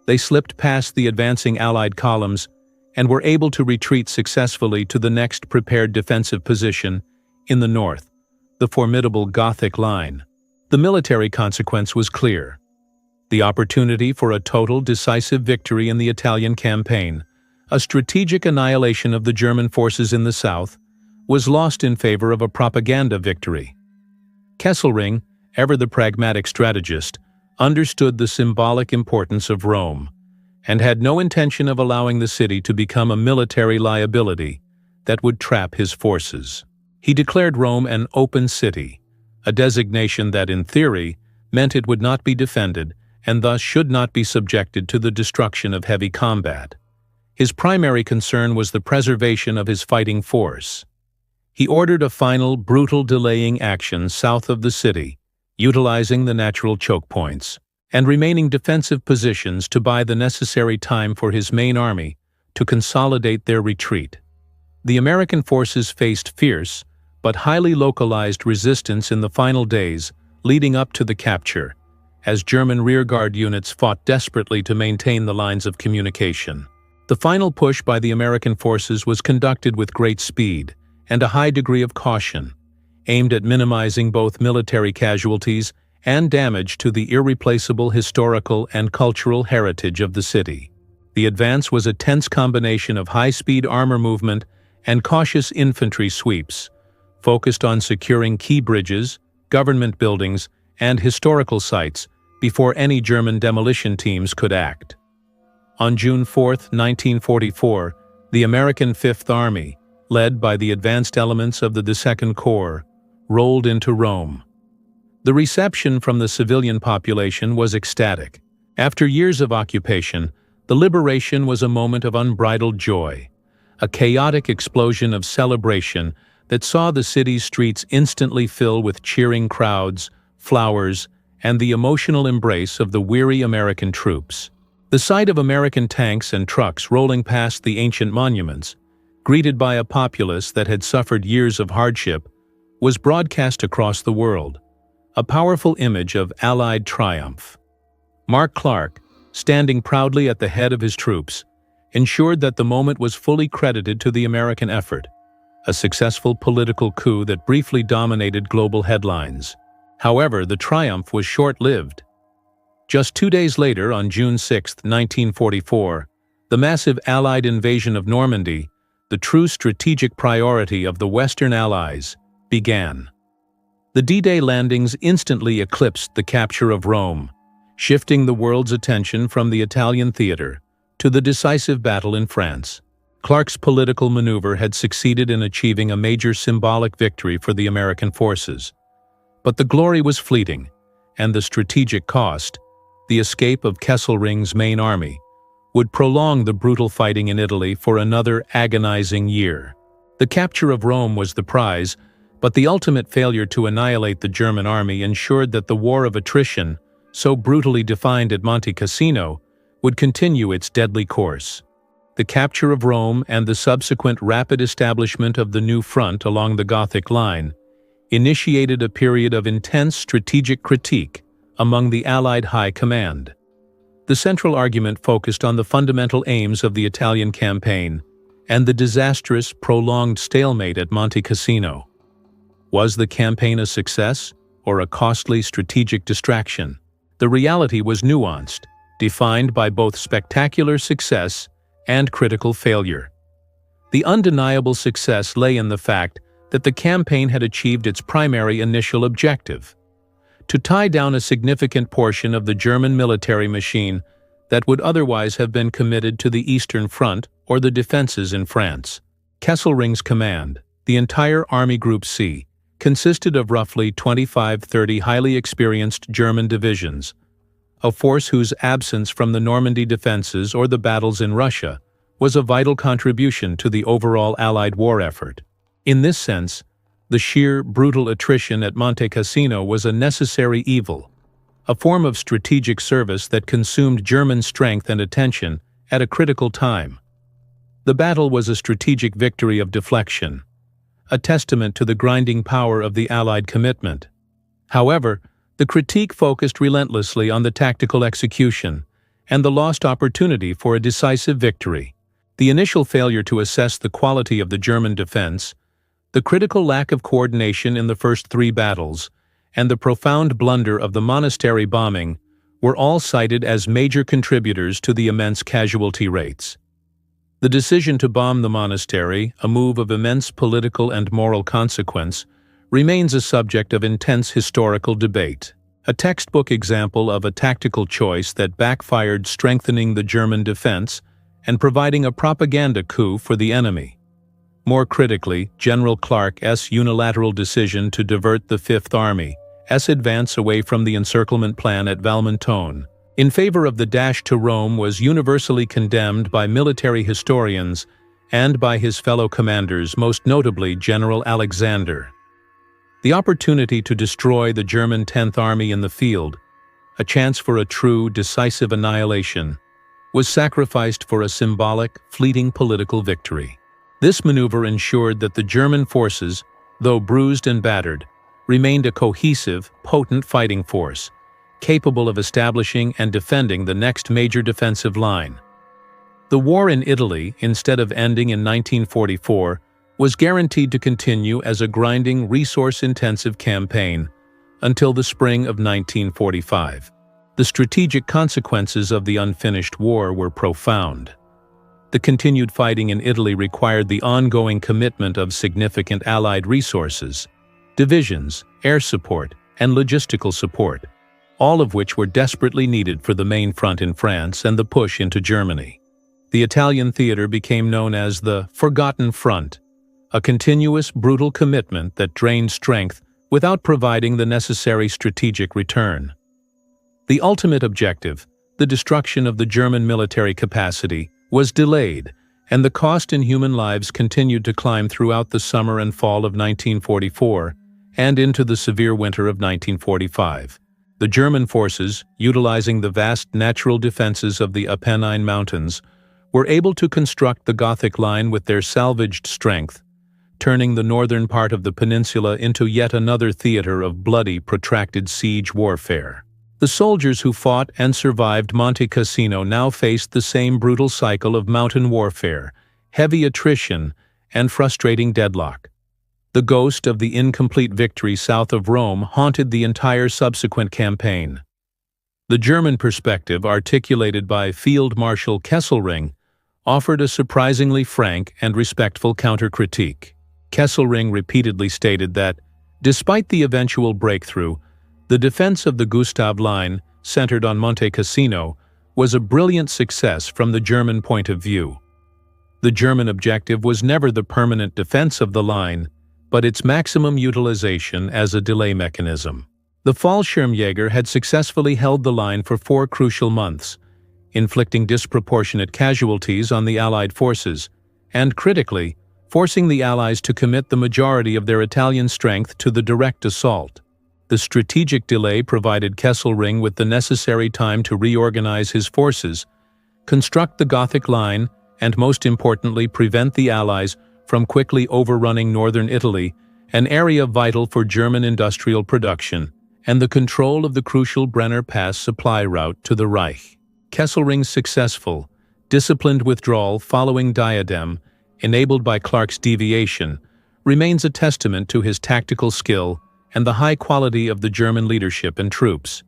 They slipped past the advancing Allied columns and were able to retreat successfully to the next prepared defensive position in the north, the formidable Gothic Line. The military consequence was clear. The opportunity for a total, decisive victory in the Italian campaign, a strategic annihilation of the German forces in the south, was lost in favor of a propaganda victory. Kesselring, ever the pragmatic strategist, understood the symbolic importance of Rome, and had no intention of allowing the city to become a military liability that would trap his forces. He declared Rome an open city, a designation that, in theory, meant it would not be defended and thus should not be subjected to the destruction of heavy combat. His primary concern was the preservation of his fighting force. He ordered a final, brutal delaying action south of the city, utilizing the natural choke points and remaining defensive positions to buy the necessary time for his main army to consolidate their retreat. The American forces faced fierce but highly localized resistance in the final days leading up to the capture, as German rearguard units fought desperately to maintain the lines of communication. The final push by the American forces was conducted with great speed and a high degree of caution, aimed at minimizing both military casualties and damage to the irreplaceable historical and cultural heritage of the city. The advance was a tense combination of high-speed armor movement and cautious infantry sweeps, focused on securing key bridges, government buildings, and historical sites before any German demolition teams could act. On June 4, 1944, the American Fifth Army, led by the advanced elements of the II Corps, rolled into Rome. The reception from the civilian population was ecstatic. After years of occupation, the liberation was a moment of unbridled joy, a chaotic explosion of celebration that saw the city's streets instantly fill with cheering crowds, flowers, and the emotional embrace of the weary American troops. The sight of American tanks and trucks rolling past the ancient monuments, greeted by a populace that had suffered years of hardship, was broadcast across the world, a powerful image of Allied triumph. Mark Clark, standing proudly at the head of his troops, ensured that the moment was fully credited to the American effort, a successful political coup that briefly dominated global headlines. However, the triumph was short-lived. Just 2 days later, on June 6, 1944, the massive Allied invasion of Normandy, the true strategic priority of the Western Allies, began. The D-Day landings instantly eclipsed the capture of Rome, shifting the world's attention from the Italian theater to the decisive battle in France. Clark's political maneuver had succeeded in achieving a major symbolic victory for the American forces. But the glory was fleeting, and the strategic cost, the escape of Kesselring's main army, would prolong the brutal fighting in Italy for another agonizing year. The capture of Rome was the prize, but the ultimate failure to annihilate the German army ensured that the war of attrition so brutally defined at Monte Cassino, would continue its deadly course. The capture of Rome and the subsequent rapid establishment of the new front along the Gothic line initiated a period of intense strategic critique among the Allied high command. The central argument focused on the fundamental aims of the Italian campaign and the disastrous, prolonged stalemate at Monte Cassino. Was the campaign a success or a costly strategic distraction? The reality was nuanced, defined by both spectacular success and critical failure. The undeniable success lay in the fact that the campaign had achieved its primary initial objective: to tie down a significant portion of the German military machine that would otherwise have been committed to the Eastern Front or the defenses in France. Kesselring's command, the entire Army Group C, consisted of roughly 25-30 highly experienced German divisions, a force whose absence from the Normandy defenses or the battles in Russia was a vital contribution to the overall Allied war effort. In this sense, the sheer, brutal attrition at Monte Cassino was a necessary evil, a form of strategic service that consumed German strength and attention at a critical time. The battle was a strategic victory of deflection, a testament to the grinding power of the Allied commitment. However, the critique focused relentlessly on the tactical execution and the lost opportunity for a decisive victory. The initial failure to assess the quality of the German defense, the critical lack of coordination in the first three battles, and the profound blunder of the monastery bombing were all cited as major contributors to the immense casualty rates. The decision to bomb the monastery, a move of immense political and moral consequence, remains a subject of intense historical debate, a textbook example of a tactical choice that backfired, strengthening the German defense and providing a propaganda coup for the enemy. More critically, General Clark's unilateral decision to divert the Fifth Army's advance away from the encirclement plan at Valmontone in favor of the dash to Rome was universally condemned by military historians and by his fellow commanders, most notably General Alexander. The opportunity to destroy the German 10th Army in the field, a chance for a true, decisive annihilation, was sacrificed for a symbolic, fleeting political victory. This maneuver ensured that the German forces, though bruised and battered, remained a cohesive, potent fighting force, capable of establishing and defending the next major defensive line. The war in Italy, instead of ending in 1944, was guaranteed to continue as a grinding, resource-intensive campaign until the spring of 1945. The strategic consequences of the unfinished war were profound. The continued fighting in Italy required the ongoing commitment of significant Allied resources, divisions, air support, and logistical support, all of which were desperately needed for the main front in France and the push into Germany. The Italian theater became known as the Forgotten Front, a continuous, brutal commitment that drained strength without providing the necessary strategic return. The ultimate objective, the destruction of the German military capacity, was delayed, and the cost in human lives continued to climb throughout the summer and fall of 1944 and into the severe winter of 1945. The German forces, utilizing the vast natural defenses of the Apennine Mountains, were able to construct the Gothic Line with their salvaged strength, turning the northern part of the peninsula into yet another theater of bloody, protracted siege warfare. The soldiers who fought and survived Monte Cassino now faced the same brutal cycle of mountain warfare, heavy attrition, and frustrating deadlock. The ghost of the incomplete victory south of Rome haunted the entire subsequent campaign. The German perspective, articulated by Field Marshal Kesselring, offered a surprisingly frank and respectful counter-critique. Kesselring repeatedly stated that, despite the eventual breakthrough, the defense of the Gustav Line, centered on Monte Cassino, was a brilliant success from the German point of view. The German objective was never the permanent defense of the line, but its maximum utilization as a delay mechanism. The Fallschirmjäger had successfully held the line for 4 crucial months, inflicting disproportionate casualties on the Allied forces, and critically, forcing the Allies to commit the majority of their Italian strength to the direct assault. The strategic delay provided Kesselring with the necessary time to reorganize his forces, construct the Gothic Line, and most importantly prevent the Allies from quickly overrunning northern Italy, an area vital for German industrial production, and the control of the crucial Brenner Pass supply route to the Reich. Kesselring's successful, disciplined withdrawal following Diadem, enabled by Clark's deviation, remains a testament to his tactical skill and the high quality of the German leadership and troops.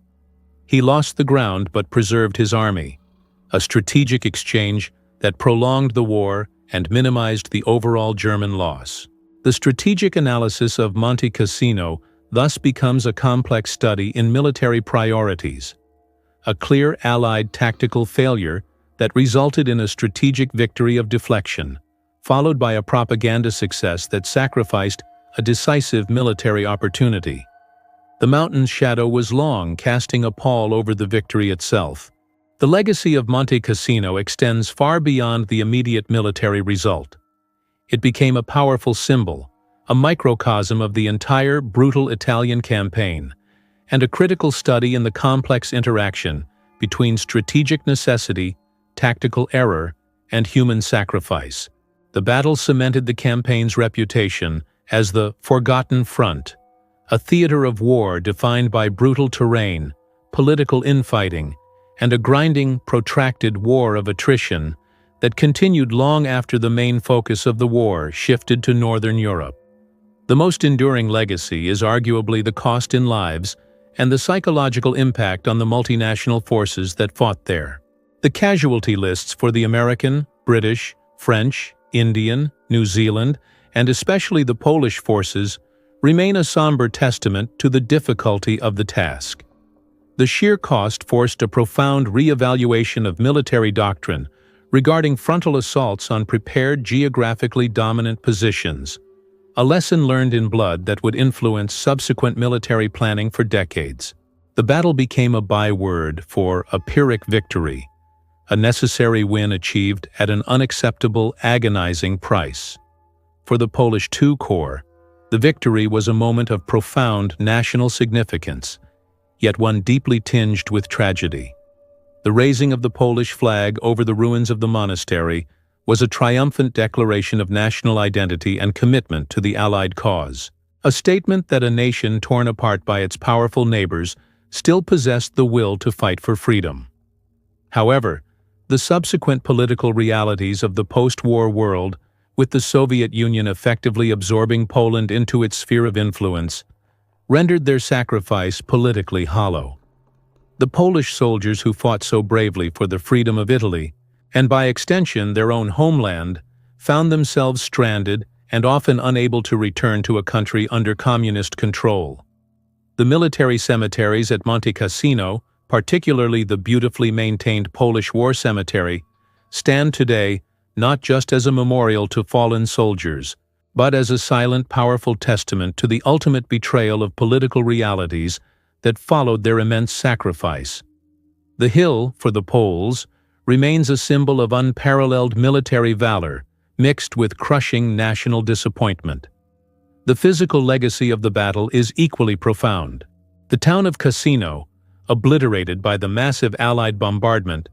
He lost the ground but preserved his army, a strategic exchange that prolonged the war and minimized the overall German loss. The strategic analysis of Monte Cassino thus becomes a complex study in military priorities, a clear Allied tactical failure that resulted in a strategic victory of deflection, followed by a propaganda success that sacrificed a decisive military opportunity. The mountain's shadow was long, casting a pall over the victory itself. The legacy of Monte Cassino extends far beyond the immediate military result. It became a powerful symbol, a microcosm of the entire brutal Italian campaign, and a critical study in the complex interaction between strategic necessity, tactical error, and human sacrifice. The battle cemented the campaign's reputation as the Forgotten Front, a theater of war defined by brutal terrain, political infighting, and a grinding, protracted war of attrition that continued long after the main focus of the war shifted to Northern Europe. The most enduring legacy is arguably the cost in lives and the psychological impact on the multinational forces that fought there. The casualty lists for the American, British, French, Indian, New Zealand, and especially the Polish forces remain a somber testament to the difficulty of the task. The sheer cost forced a profound re-evaluation of military doctrine regarding frontal assaults on prepared geographically dominant positions, a lesson learned in blood that would influence subsequent military planning for decades. The battle became a byword for a Pyrrhic victory, a necessary win achieved at an unacceptable, agonizing price. For the Polish II Corps, the victory was a moment of profound national significance, yet one deeply tinged with tragedy. The raising of the Polish flag over the ruins of the monastery was a triumphant declaration of national identity and commitment to the Allied cause, a statement that a nation torn apart by its powerful neighbors still possessed the will to fight for freedom. However, the subsequent political realities of the post-war world, with the Soviet Union effectively absorbing Poland into its sphere of influence, rendered their sacrifice politically hollow. The Polish soldiers who fought so bravely for the freedom of Italy, and by extension their own homeland, found themselves stranded and often unable to return to a country under communist control. The military cemeteries at Monte Cassino, particularly the beautifully maintained Polish War Cemetery, stand today not just as a memorial to fallen soldiers, but as a silent, powerful testament to the ultimate betrayal of political realities that followed their immense sacrifice. The hill, for the Poles, remains a symbol of unparalleled military valor, mixed with crushing national disappointment. The physical legacy of the battle is equally profound. The town of Cassino, obliterated by the massive Allied bombardment,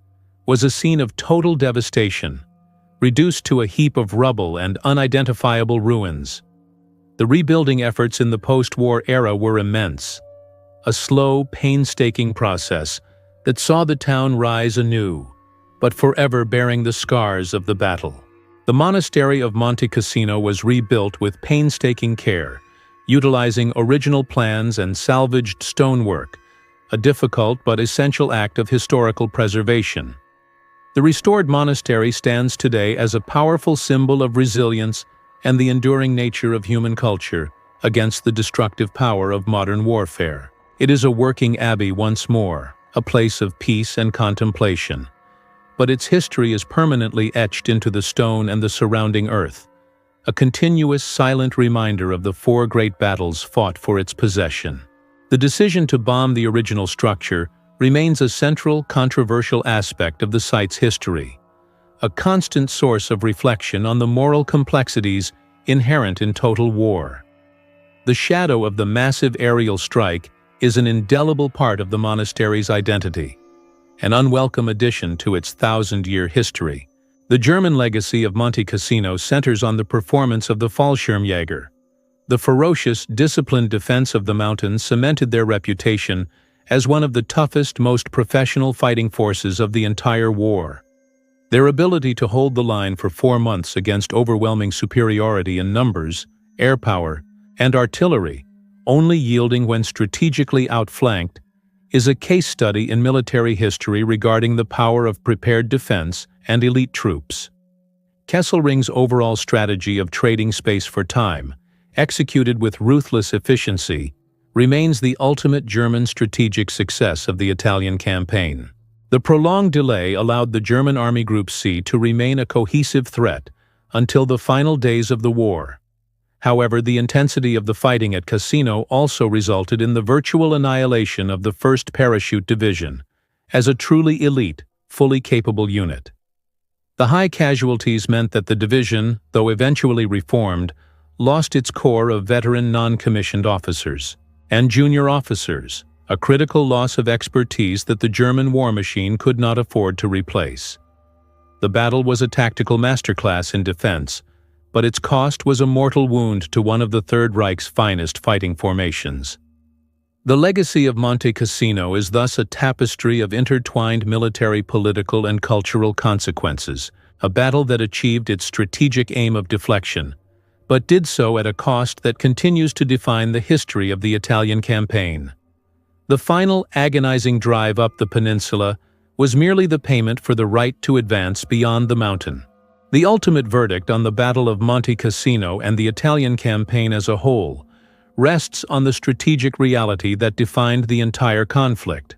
was a scene of total devastation, reduced to a heap of rubble and unidentifiable ruins. The rebuilding efforts in the post-war era were immense, a slow, painstaking process that saw the town rise anew, but forever bearing the scars of the battle. The monastery of Monte Cassino was rebuilt with painstaking care, utilizing original plans and salvaged stonework, a difficult but essential act of historical preservation. The restored monastery stands today as a powerful symbol of resilience and the enduring nature of human culture against the destructive power of modern warfare. It is a working abbey once more, a place of peace and contemplation. But its history is permanently etched into the stone and the surrounding earth, a continuous silent reminder of the 4 great battles fought for its possession. The decision to bomb the original structure remains a central, controversial aspect of the site's history, a constant source of reflection on the moral complexities inherent in total war. The shadow of the massive aerial strike is an indelible part of the monastery's identity, an unwelcome addition to its thousand-year history. The German legacy of Monte Cassino centers on the performance of the Fallschirmjäger. The ferocious, disciplined defense of the mountains cemented their reputation as one of the toughest, most professional fighting forces of the entire war. Their ability to hold the line for 4 months against overwhelming superiority in numbers, air power, and artillery, only yielding when strategically outflanked, is a case study in military history regarding the power of prepared defense and elite troops. Kesselring's overall strategy of trading space for time, executed with ruthless efficiency, remains the ultimate German strategic success of the Italian campaign. The prolonged delay allowed the German Army Group C to remain a cohesive threat until the final days of the war. However, the intensity of the fighting at Cassino also resulted in the virtual annihilation of the 1st Parachute Division, as a truly elite, fully capable unit. The high casualties meant that the division, though eventually reformed, lost its core of veteran non-commissioned officers and junior officers, a critical loss of expertise that the German war machine could not afford to replace. The battle was a tactical masterclass in defense, but its cost was a mortal wound to one of the Third Reich's finest fighting formations. The legacy of Monte Cassino is thus a tapestry of intertwined military, political, and cultural consequences, a battle that achieved its strategic aim of deflection, but did so at a cost that continues to define the history of the Italian campaign. The final agonizing drive up the peninsula was merely the payment for the right to advance beyond the mountain. The ultimate verdict on the Battle of Monte Cassino and the Italian campaign as a whole rests on the strategic reality that defined the entire conflict: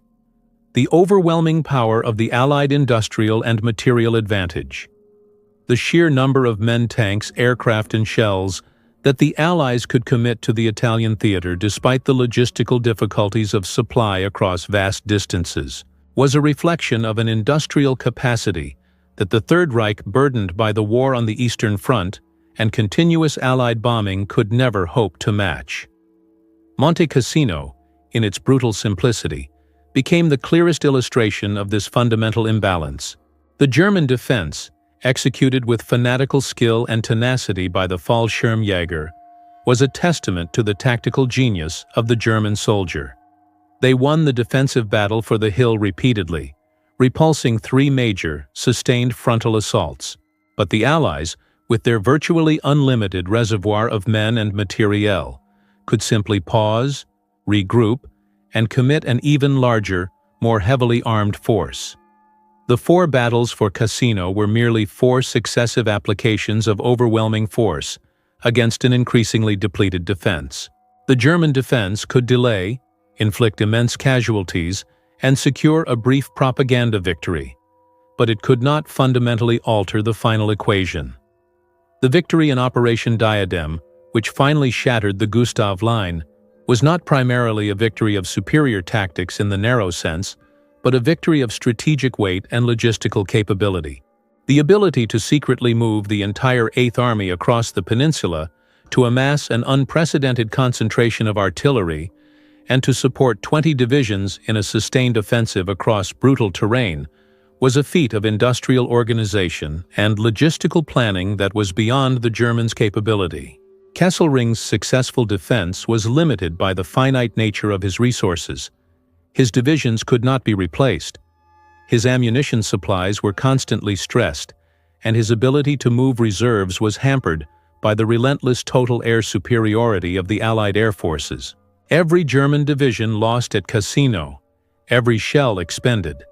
the overwhelming power of the Allied industrial and material advantage. The sheer number of men, tanks, aircraft, and shells that the Allies could commit to the Italian theater despite the logistical difficulties of supply across vast distances was a reflection of an industrial capacity that the Third Reich, burdened by the war on the Eastern Front and continuous Allied bombing, could never hope to match. Monte Cassino, in its brutal simplicity, became the clearest illustration of this fundamental imbalance. The German defense, executed with fanatical skill and tenacity by the Fallschirmjäger, was a testament to the tactical genius of the German soldier. They won the defensive battle for the hill repeatedly, repulsing 3 major, sustained frontal assaults. But the Allies, with their virtually unlimited reservoir of men and materiel, could simply pause, regroup, and commit an even larger, more heavily armed force. The 4 battles for Cassino were merely 4 successive applications of overwhelming force against an increasingly depleted defense. The German defense could delay, inflict immense casualties, and secure a brief propaganda victory, but it could not fundamentally alter the final equation. The victory in Operation Diadem, which finally shattered the Gustav Line, was not primarily a victory of superior tactics in the narrow sense, but a victory of strategic weight and logistical capability. The ability to secretly move the entire Eighth Army across the peninsula, to amass an unprecedented concentration of artillery, and to support 20 divisions in a sustained offensive across brutal terrain, was a feat of industrial organization and logistical planning that was beyond the Germans' capability. Kesselring's successful defense was limited by the finite nature of his resources. His divisions could not be replaced. His ammunition supplies were constantly stressed, and his ability to move reserves was hampered by the relentless total air superiority of the Allied air forces. Every German division lost at Cassino, every shell expended,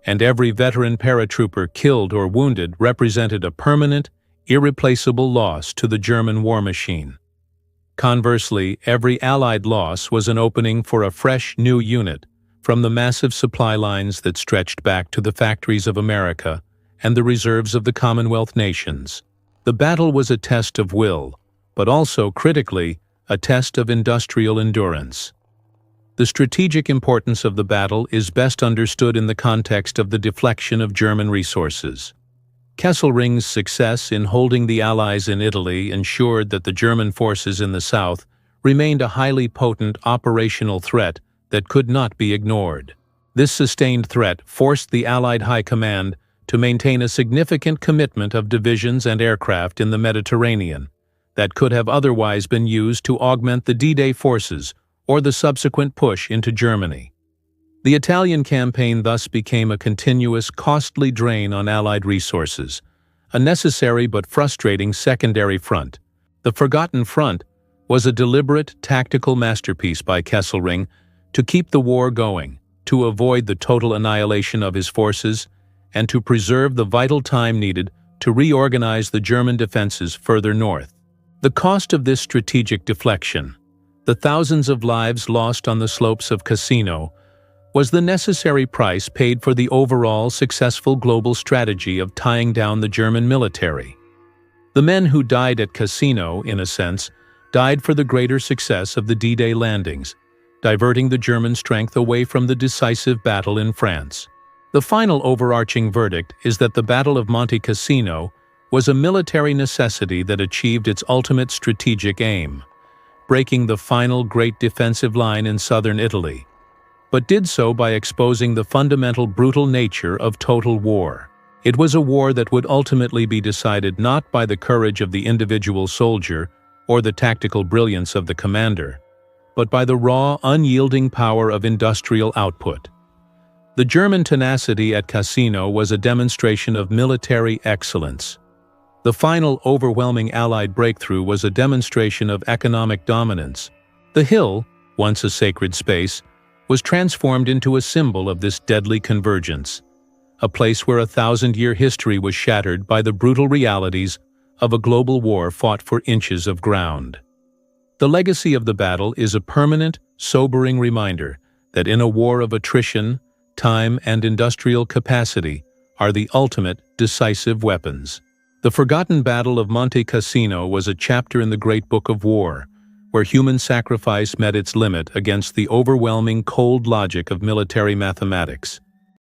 and every veteran paratrooper killed or wounded represented a permanent, irreplaceable loss to the German war machine. Conversely, every Allied loss was an opening for a fresh, new unit from the massive supply lines that stretched back to the factories of America and the reserves of the Commonwealth nations. The battle was a test of will, but also, critically, a test of industrial endurance. The strategic importance of the battle is best understood in the context of the deflection of German resources. Kesselring's success in holding the Allies in Italy ensured that the German forces in the south remained a highly potent operational threat that could not be ignored. This sustained threat forced the Allied High Command to maintain a significant commitment of divisions and aircraft in the Mediterranean that could have otherwise been used to augment the D-Day forces or the subsequent push into Germany. The Italian campaign thus became a continuous, costly drain on Allied resources, a necessary but frustrating secondary front. The Forgotten Front was a deliberate, tactical masterpiece by Kesselring to keep the war going, to avoid the total annihilation of his forces, and to preserve the vital time needed to reorganize the German defenses further north. The cost of this strategic deflection, the thousands of lives lost on the slopes of Cassino, was the necessary price paid for the overall successful global strategy of tying down the German military. The men who died at Cassino, in a sense, died for the greater success of the D-Day landings, diverting the German strength away from the decisive battle in France. The final overarching verdict is that the Battle of Monte Cassino was a military necessity that achieved its ultimate strategic aim, breaking the final great defensive line in southern Italy, but did so by exposing the fundamental brutal nature of total war. It was a war that would ultimately be decided not by the courage of the individual soldier or the tactical brilliance of the commander, but by the raw, unyielding power of industrial output. The German tenacity at Cassino was a demonstration of military excellence. The final overwhelming Allied breakthrough was a demonstration of economic dominance. The hill, once a sacred space, was transformed into a symbol of this deadly convergence, a place where a 1,000-year history was shattered by the brutal realities of a global war fought for inches of ground. The legacy of the battle is a permanent, sobering reminder that in a war of attrition, time and industrial capacity are the ultimate decisive weapons. The forgotten Battle of Monte Cassino was a chapter in the Great Book of War, where human sacrifice met its limit against the overwhelming cold logic of military mathematics.